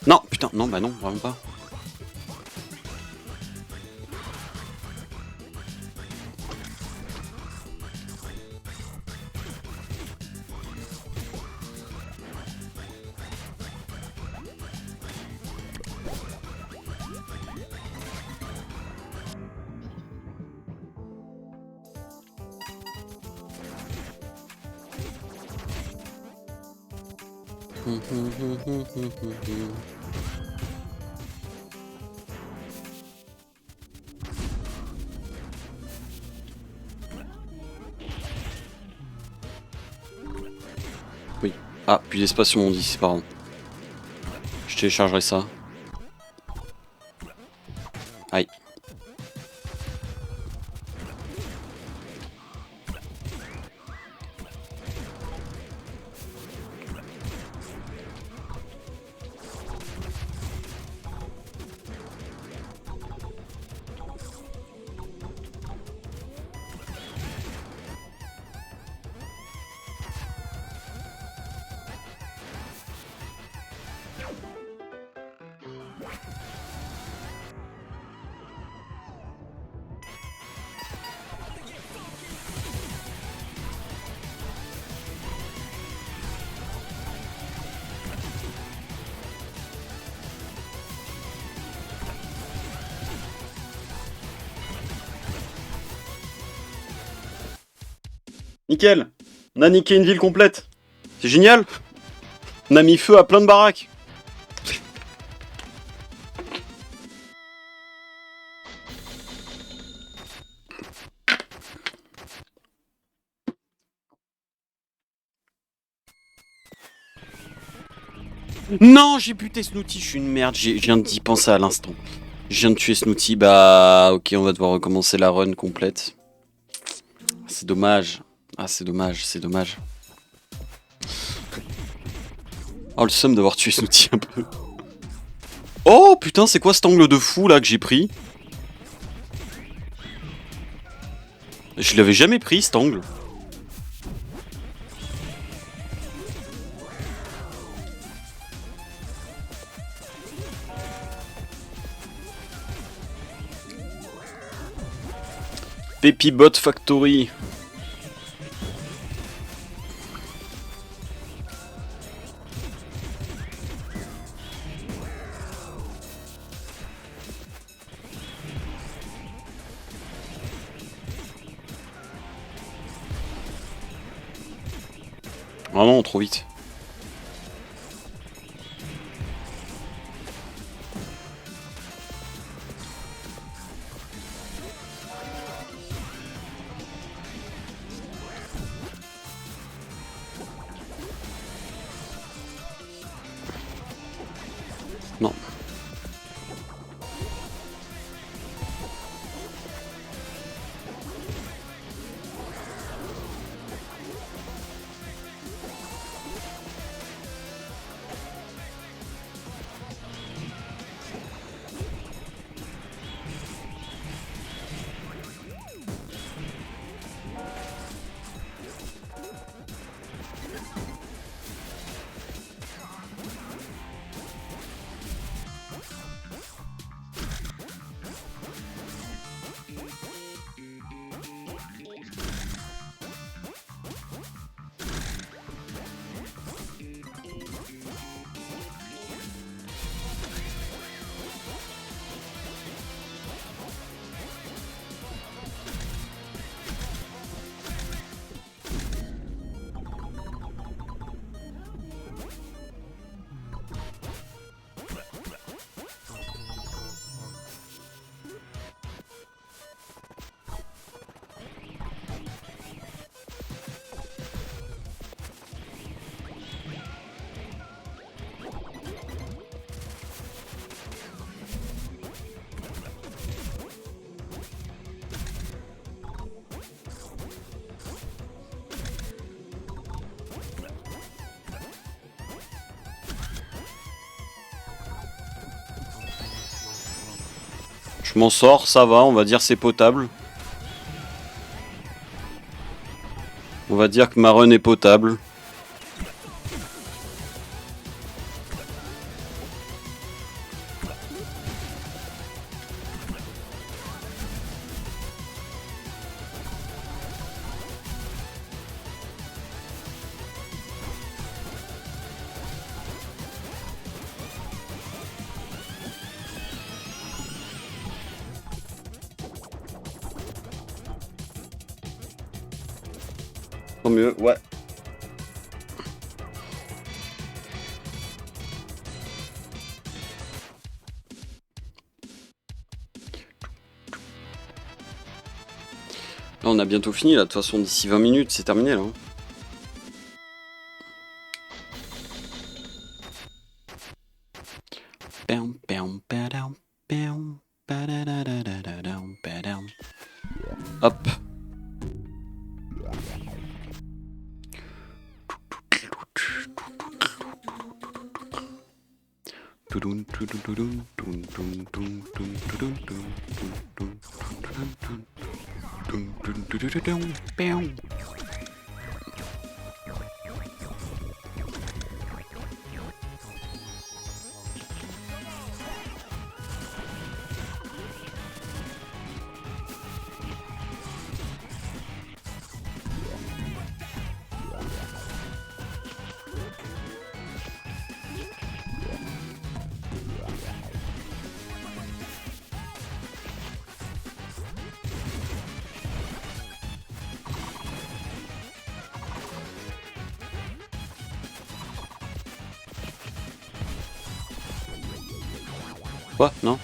Non, putain, non, bah non, vraiment pas. Oui. Ah, plus d'espace sur mon disque, pardon. Je téléchargerai ça. Aïe. Nickel. On a niqué une ville complète. C'est génial. On a mis feu à plein de baraques. Non, j'ai buté Snooty, je suis une merde, je viens d'y penser à l'instant. Je viens de tuer Snooty, bah ok, on va devoir recommencer la run complète. C'est dommage. Ah, c'est dommage, c'est dommage. Oh, le seum d'avoir tué Snooty un peu. Oh putain, c'est quoi cet angle de fou là que j'ai pris? Je l'avais jamais pris cet angle. Pepibot Factory. Vraiment trop vite. Non. Je m'en sors, ça va, on va dire c'est potable. On va dire que ma run est potable. Tant mieux, ouais. Là, on a bientôt fini, là. De toute façon, d'ici 20 minutes, c'est terminé, là. Hop. Quoi? Non?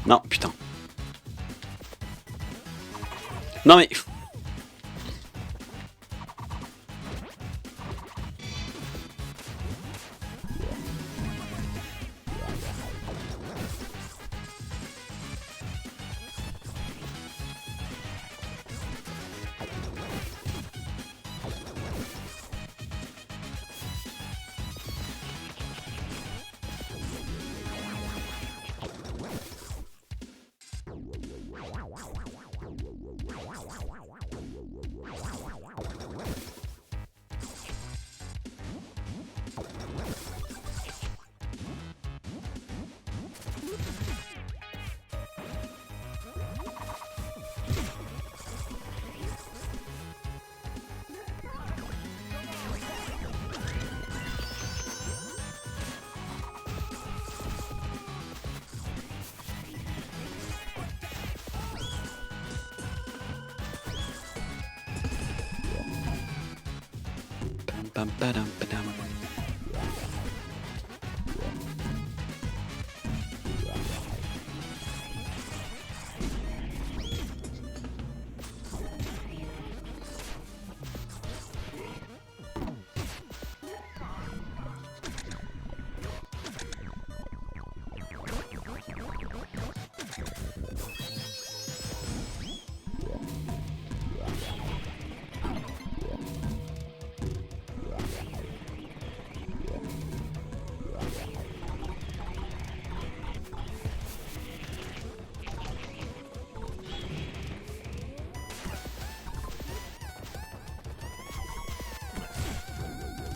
Non, putain. Non mais... pam, padam, padam.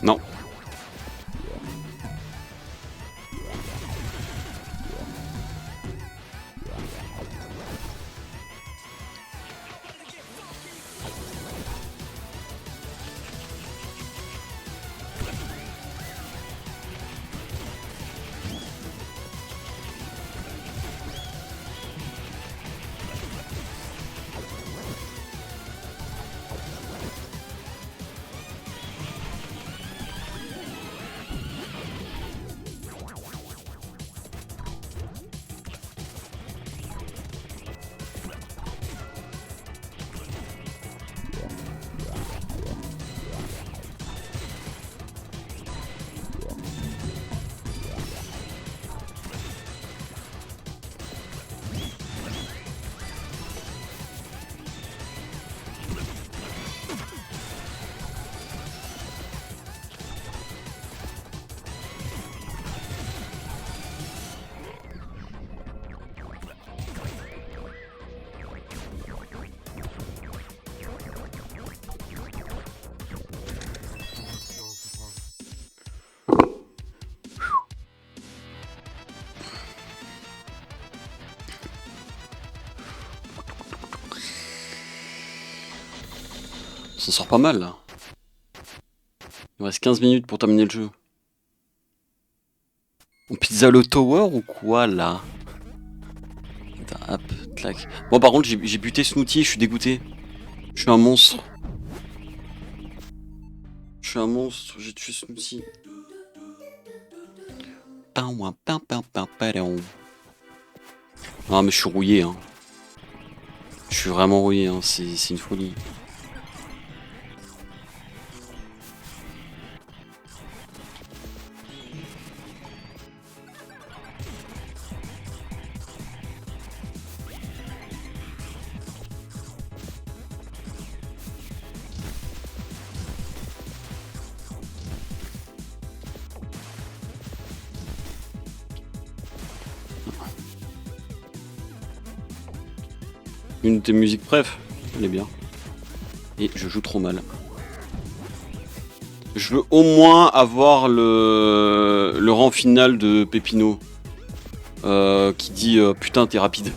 Non. Ça sort pas mal là. Il me reste 15 minutes pour terminer le jeu. On pizza le tower ou quoi là? Hop, clac. Bon par contre j'ai buté Snooty, je suis dégoûté. Je suis un monstre. Je suis un monstre, j'ai tué Snooty. Ah mais je suis rouillé hein. Je suis vraiment rouillé hein, c'est une folie. Une de tes musiques préf, elle est bien. Et je joue trop mal. Je veux au moins avoir le rang final de Pépino. Qui dit putain t'es rapide.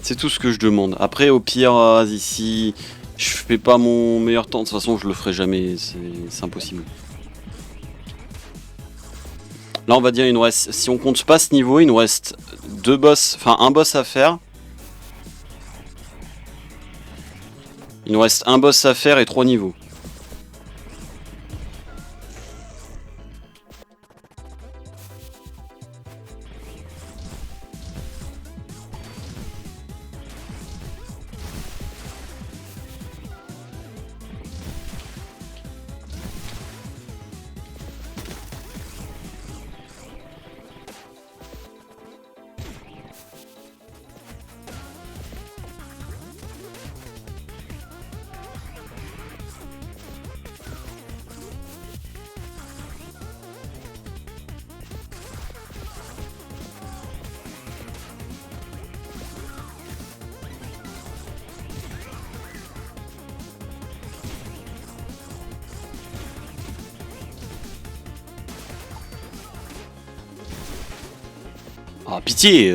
C'est tout ce que je demande. Après au pire, vas-y, si je fais pas mon meilleur temps, de toute façon je le ferai jamais, c'est impossible. Là on va dire il nous reste, si on compte pas ce niveau, il nous reste deux boss, enfin un boss à faire. Il nous reste un boss à faire et 3 niveaux. Ah pitié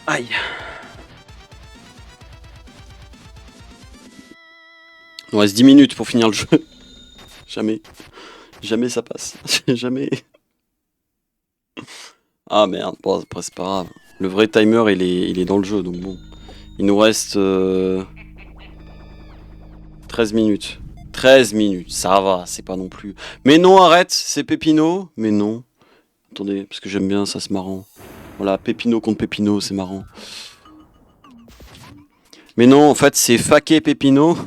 Aïe. Il nous reste 10 minutes pour finir le jeu. Jamais. Jamais ça passe. Jamais. Ah merde, bon, après c'est pas grave. Le vrai timer il est dans le jeu, donc bon. Il nous reste 13 minutes. 13 minutes, ça va, c'est pas non plus. Mais non, arrête, c'est Pépino. Mais non. Attendez, parce que j'aime bien ça, c'est marrant. Voilà, Pépino contre Pépino, c'est marrant. Mais non, en fait, c'est Faké Pépino.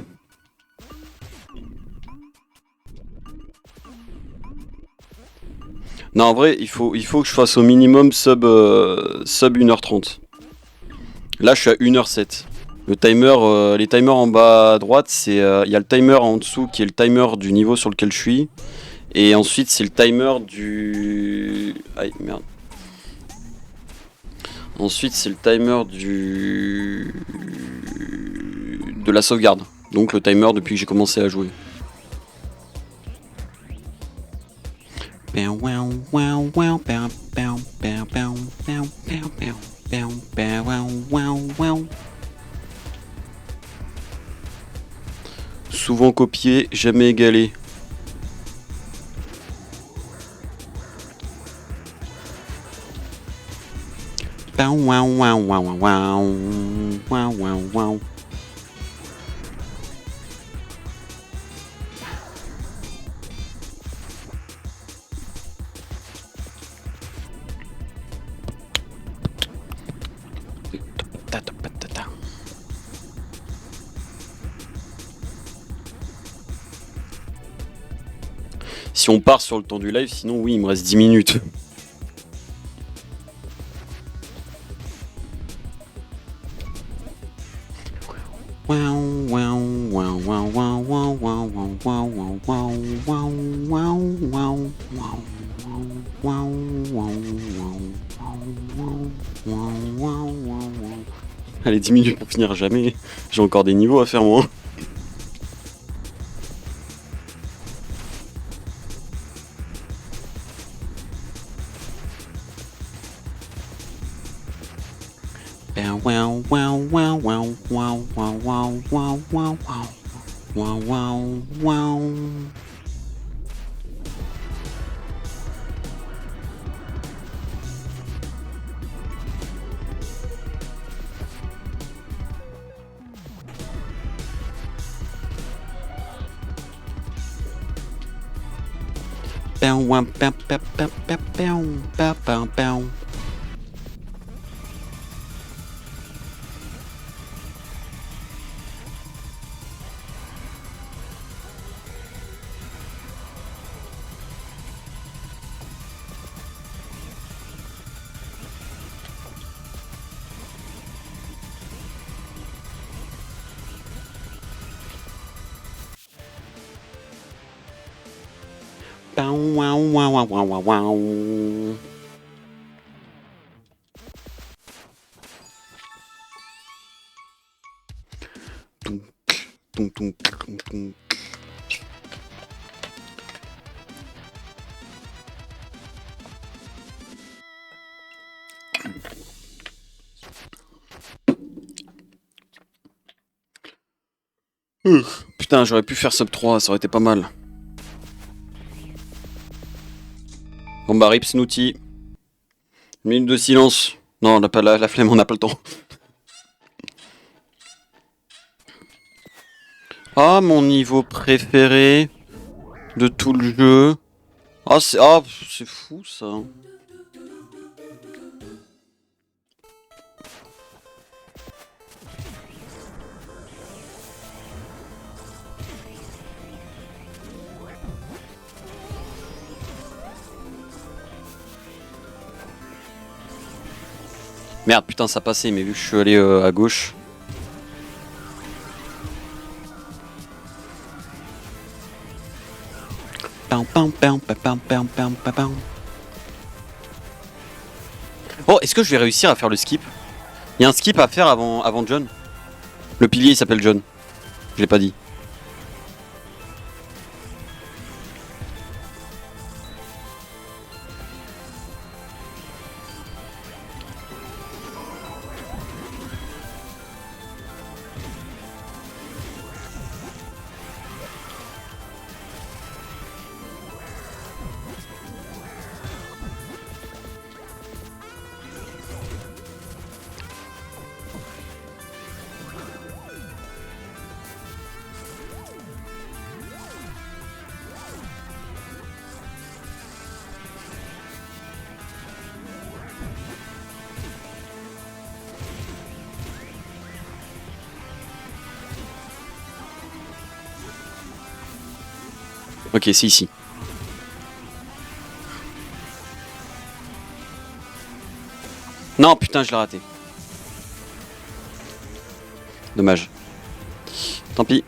Non, en vrai, il faut que je fasse au minimum sub 1h30. Là, je suis à 1h07. Le timer, les timers en bas à droite, c'est il y a le timer en dessous qui est le timer du niveau sur lequel je suis. Et ensuite, c'est le timer du... Aïe, merde. Ensuite, c'est le timer de la sauvegarde. Donc le timer depuis que j'ai commencé à jouer. Souvent copié, jamais égalé. Si on part sur le temps du live, sinon oui, il me reste 10 minutes. Allez, 10 minutes pour finir, jamais. J'ai encore des niveaux à faire, moi. Putain, j'aurais pu faire sub 3, ça aurait été pas mal. Bon bah rip Snooty. Minute de silence. Non, on n'a pas la flemme, on n'a pas le temps. Ah, mon niveau préféré de tout le jeu. Ah, c'est fou ça. Merde, putain, ça passait, mais vu que je suis allé à gauche. Oh, est-ce que je vais réussir à faire le skip? Il y a un skip à faire avant John. Le pilier il s'appelle John. Je l'ai pas dit. Ok, c'est ici. Non, putain, je l'ai raté. Dommage. Tant pis.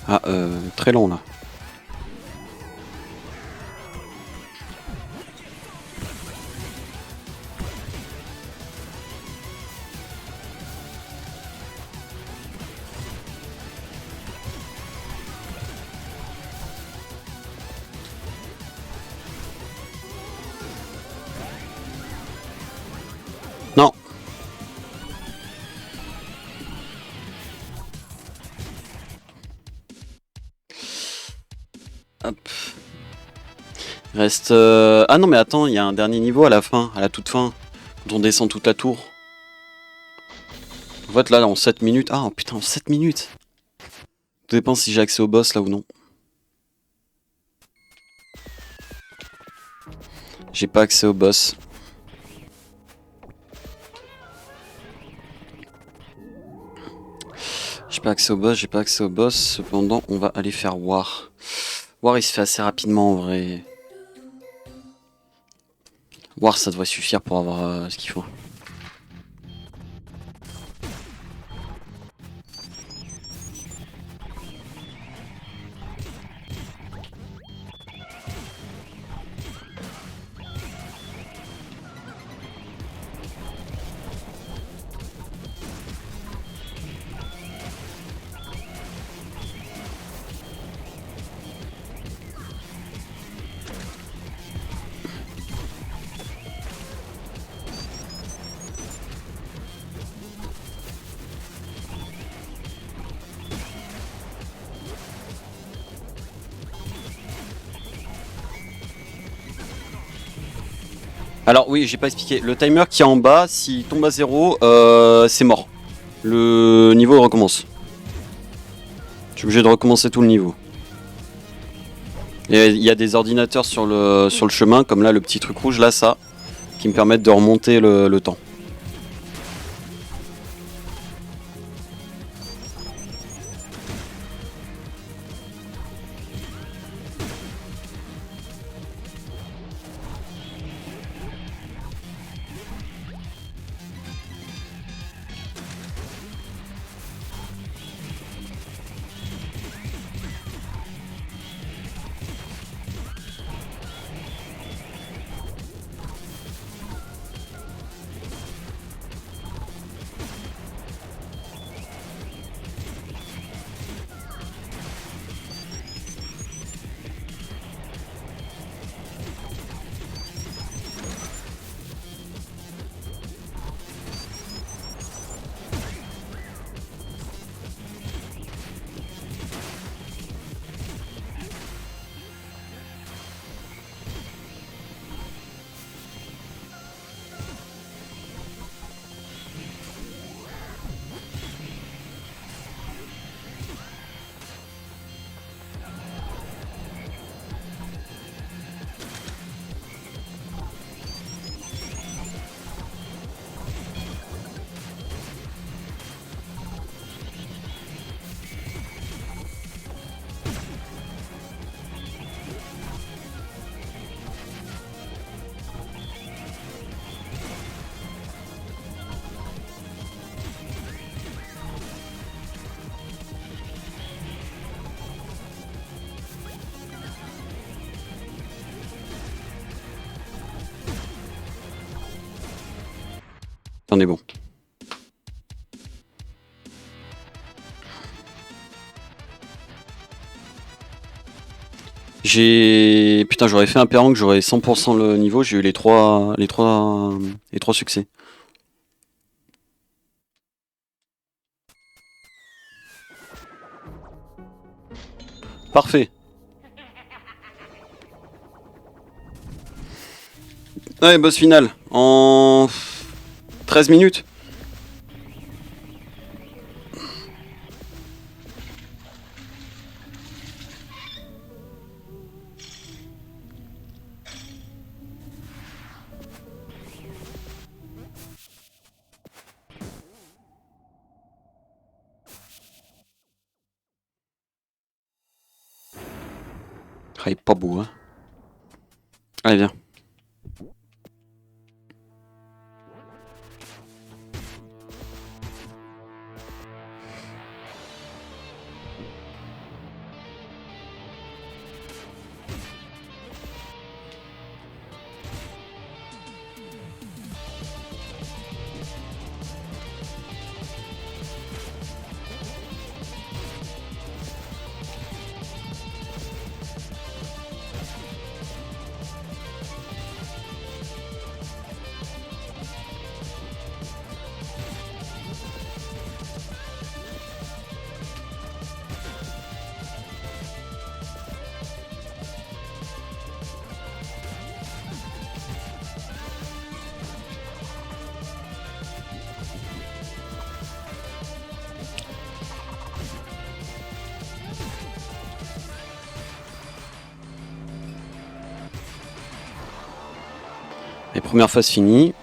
Ah, très long là. Non. Hop. Reste... Ah non mais attends, il y a un dernier niveau à la fin, à la toute fin. Quand on descend toute la tour. En fait là, en 7 minutes... Ah putain, en 7 minutes. Tout dépend si j'ai accès au boss là ou non. J'ai pas accès au boss. J'ai pas accès au boss, j'ai pas accès au boss. Cependant, on va aller faire War. War, il se fait assez rapidement en vrai. War, ça devrait suffire pour avoir ce qu'il faut. Alors oui, j'ai pas expliqué. Le timer qui est en bas, s'il tombe à 0, c'est mort. Le niveau recommence. Je suis obligé de recommencer tout le niveau. Et il y a des ordinateurs sur le chemin, comme là le petit truc rouge, là ça, qui me permettent de remonter le temps. On est bon. Putain, j'aurais fait un perron que j'aurais 100% le niveau, j'ai eu les trois succès. Parfait. Ouais, boss final. En 13 minutes. Ah, il est pas beau, hein. Allez, viens. Les premières phases finies.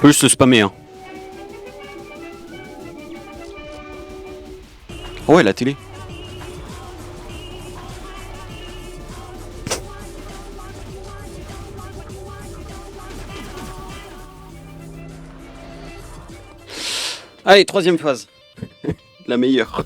Faut juste le spammer, hein. Oh ouais, la télé. Allez, troisième phase. La meilleure.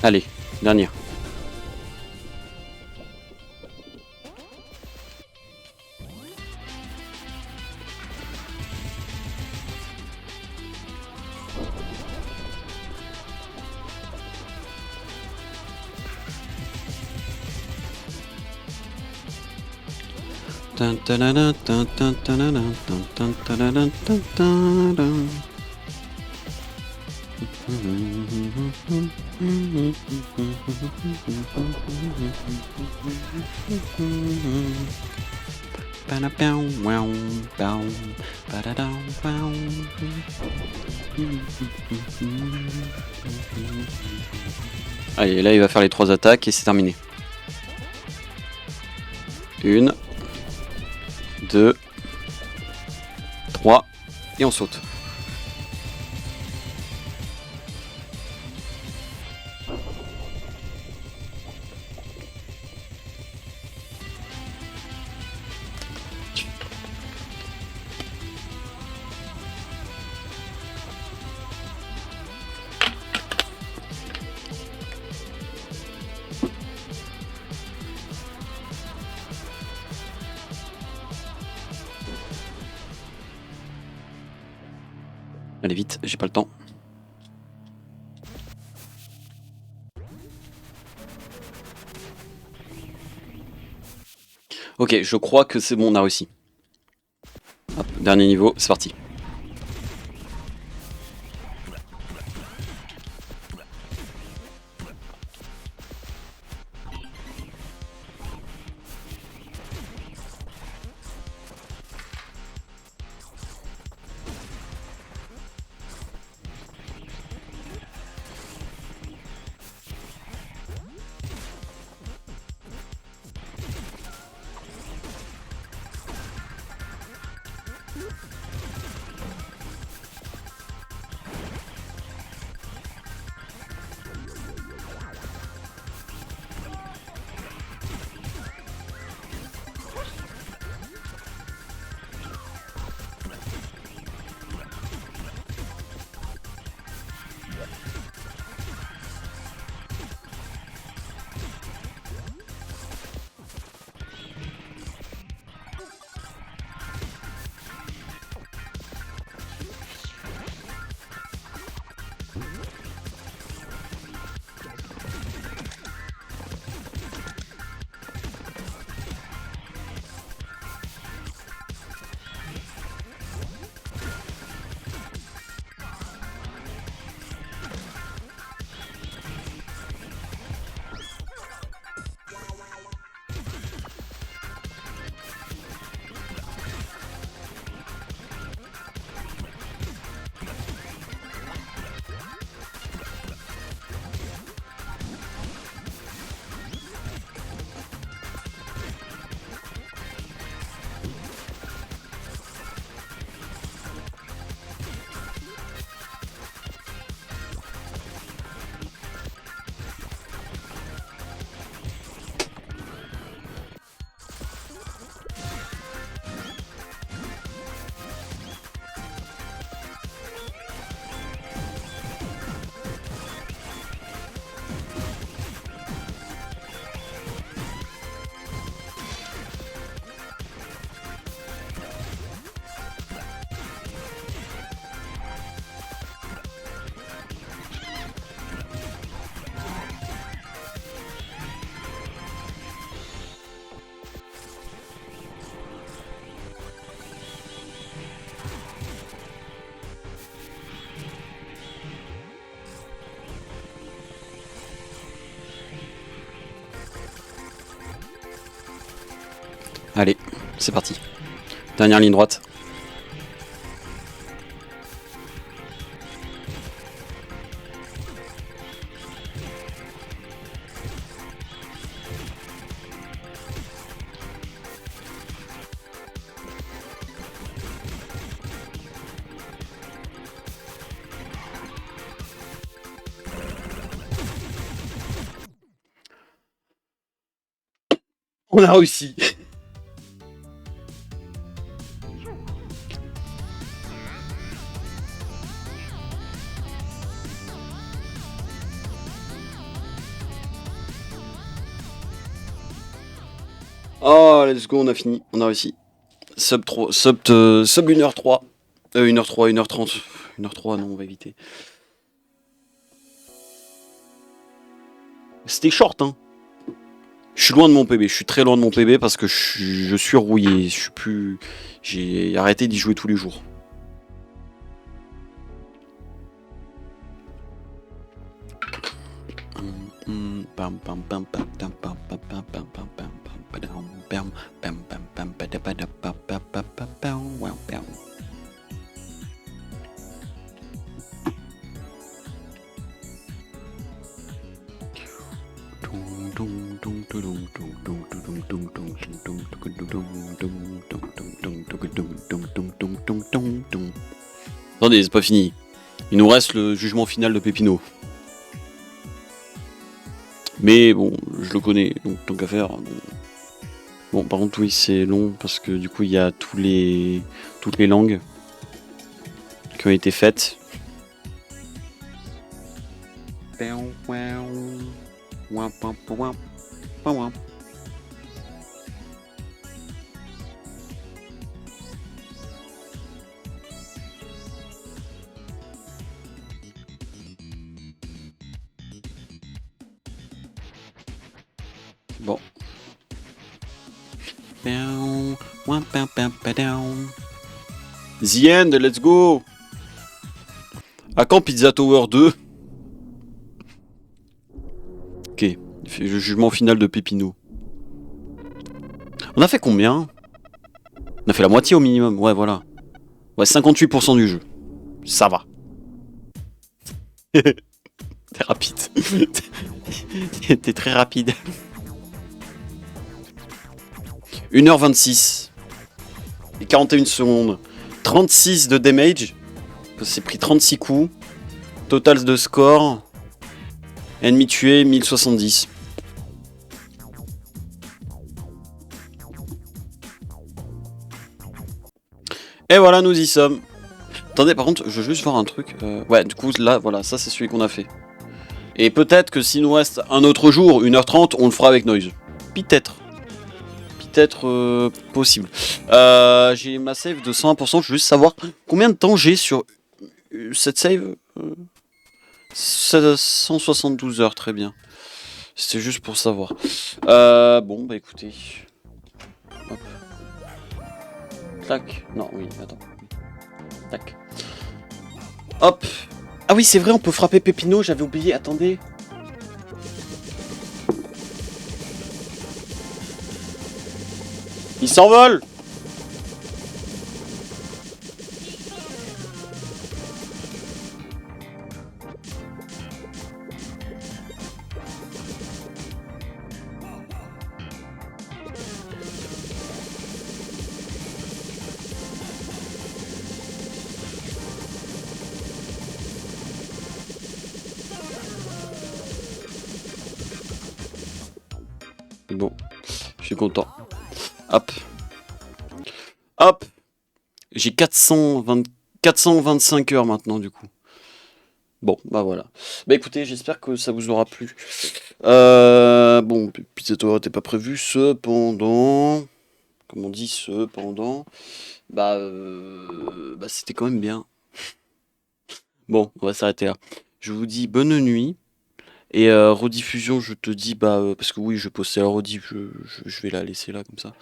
Allez, dernière. Allez, là il va faire les 3 attaques et c'est terminé. 1, 2, 3 et on saute. Allez vite, j'ai pas le temps. Ok, je crois que c'est bon, on a réussi. Hop, dernier niveau, c'est parti. Allez, c'est parti. Dernière ligne droite. On a réussi. Oh, let's go, on a fini, on a réussi. Sub 3, sub 1h03. 1h03, 1h30. 1h03, non, on va éviter. C'était short, hein. Je suis loin de mon PB, je suis très loin de mon PB parce que je suis rouillé. Je suis plus. J'ai arrêté d'y jouer tous les jours. Attendez, c'est pas fini. Il nous reste le jugement final de Pépino. Mais bon, je le connais, donc tant qu'à faire. Bon, par contre, oui, c'est long parce que du coup, il y a toutes les langues qui ont été faites. Bon. The end, let's go. À quand Pizza Tower 2? Ok, le jugement final de Pépino. On a fait combien? On a fait la moitié au minimum, ouais voilà. Ouais, 58% du jeu. Ça va. T'es rapide. T'es très rapide. 1h26. Et 41 secondes. 36 de damage. C'est pris 36 coups. Total de score. Ennemi tué, 1070. Et voilà, nous y sommes. Attendez, par contre, je veux juste voir un truc. Ouais, du coup, là, voilà, ça c'est celui qu'on a fait. Et peut-être que s'il nous reste un autre jour, 1h30, on le fera avec Noise. Peut-être. Peut-être possible. J'ai ma save de 101%, je veux juste savoir combien de temps j'ai sur cette save. 172 heures, très bien. C'était juste pour savoir. Bon, bah écoutez. Hop. Tac. Non, oui, attends. Tac. Hop. Ah oui, c'est vrai, on peut frapper Pépino, j'avais oublié, attendez. Il s'envole. Bon, je suis content. Hop. Hop. J'ai 425 heures maintenant, du coup. Bon, bah voilà. Bah écoutez, j'espère que ça vous aura plu. Bon, Pizza Tower n'était pas prévu, cependant... Comme on dit, cependant... Bah c'était quand même bien. Bon, on va s'arrêter là. Je vous dis bonne nuit. Et rediffusion, je te dis, parce que oui, je postais la rediff, je vais la laisser là comme ça.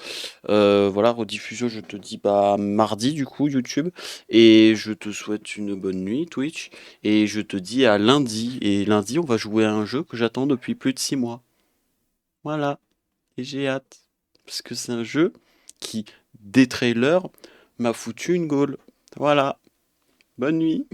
Voilà, rediffusion, je te dis, mardi du coup, YouTube. Et je te souhaite une bonne nuit, Twitch. Et je te dis à lundi. Et lundi, on va jouer à un jeu que j'attends depuis plus de 6 mois. Voilà. Et j'ai hâte. Parce que c'est un jeu qui, des trailers, m'a foutu une gaule. Voilà. Bonne nuit.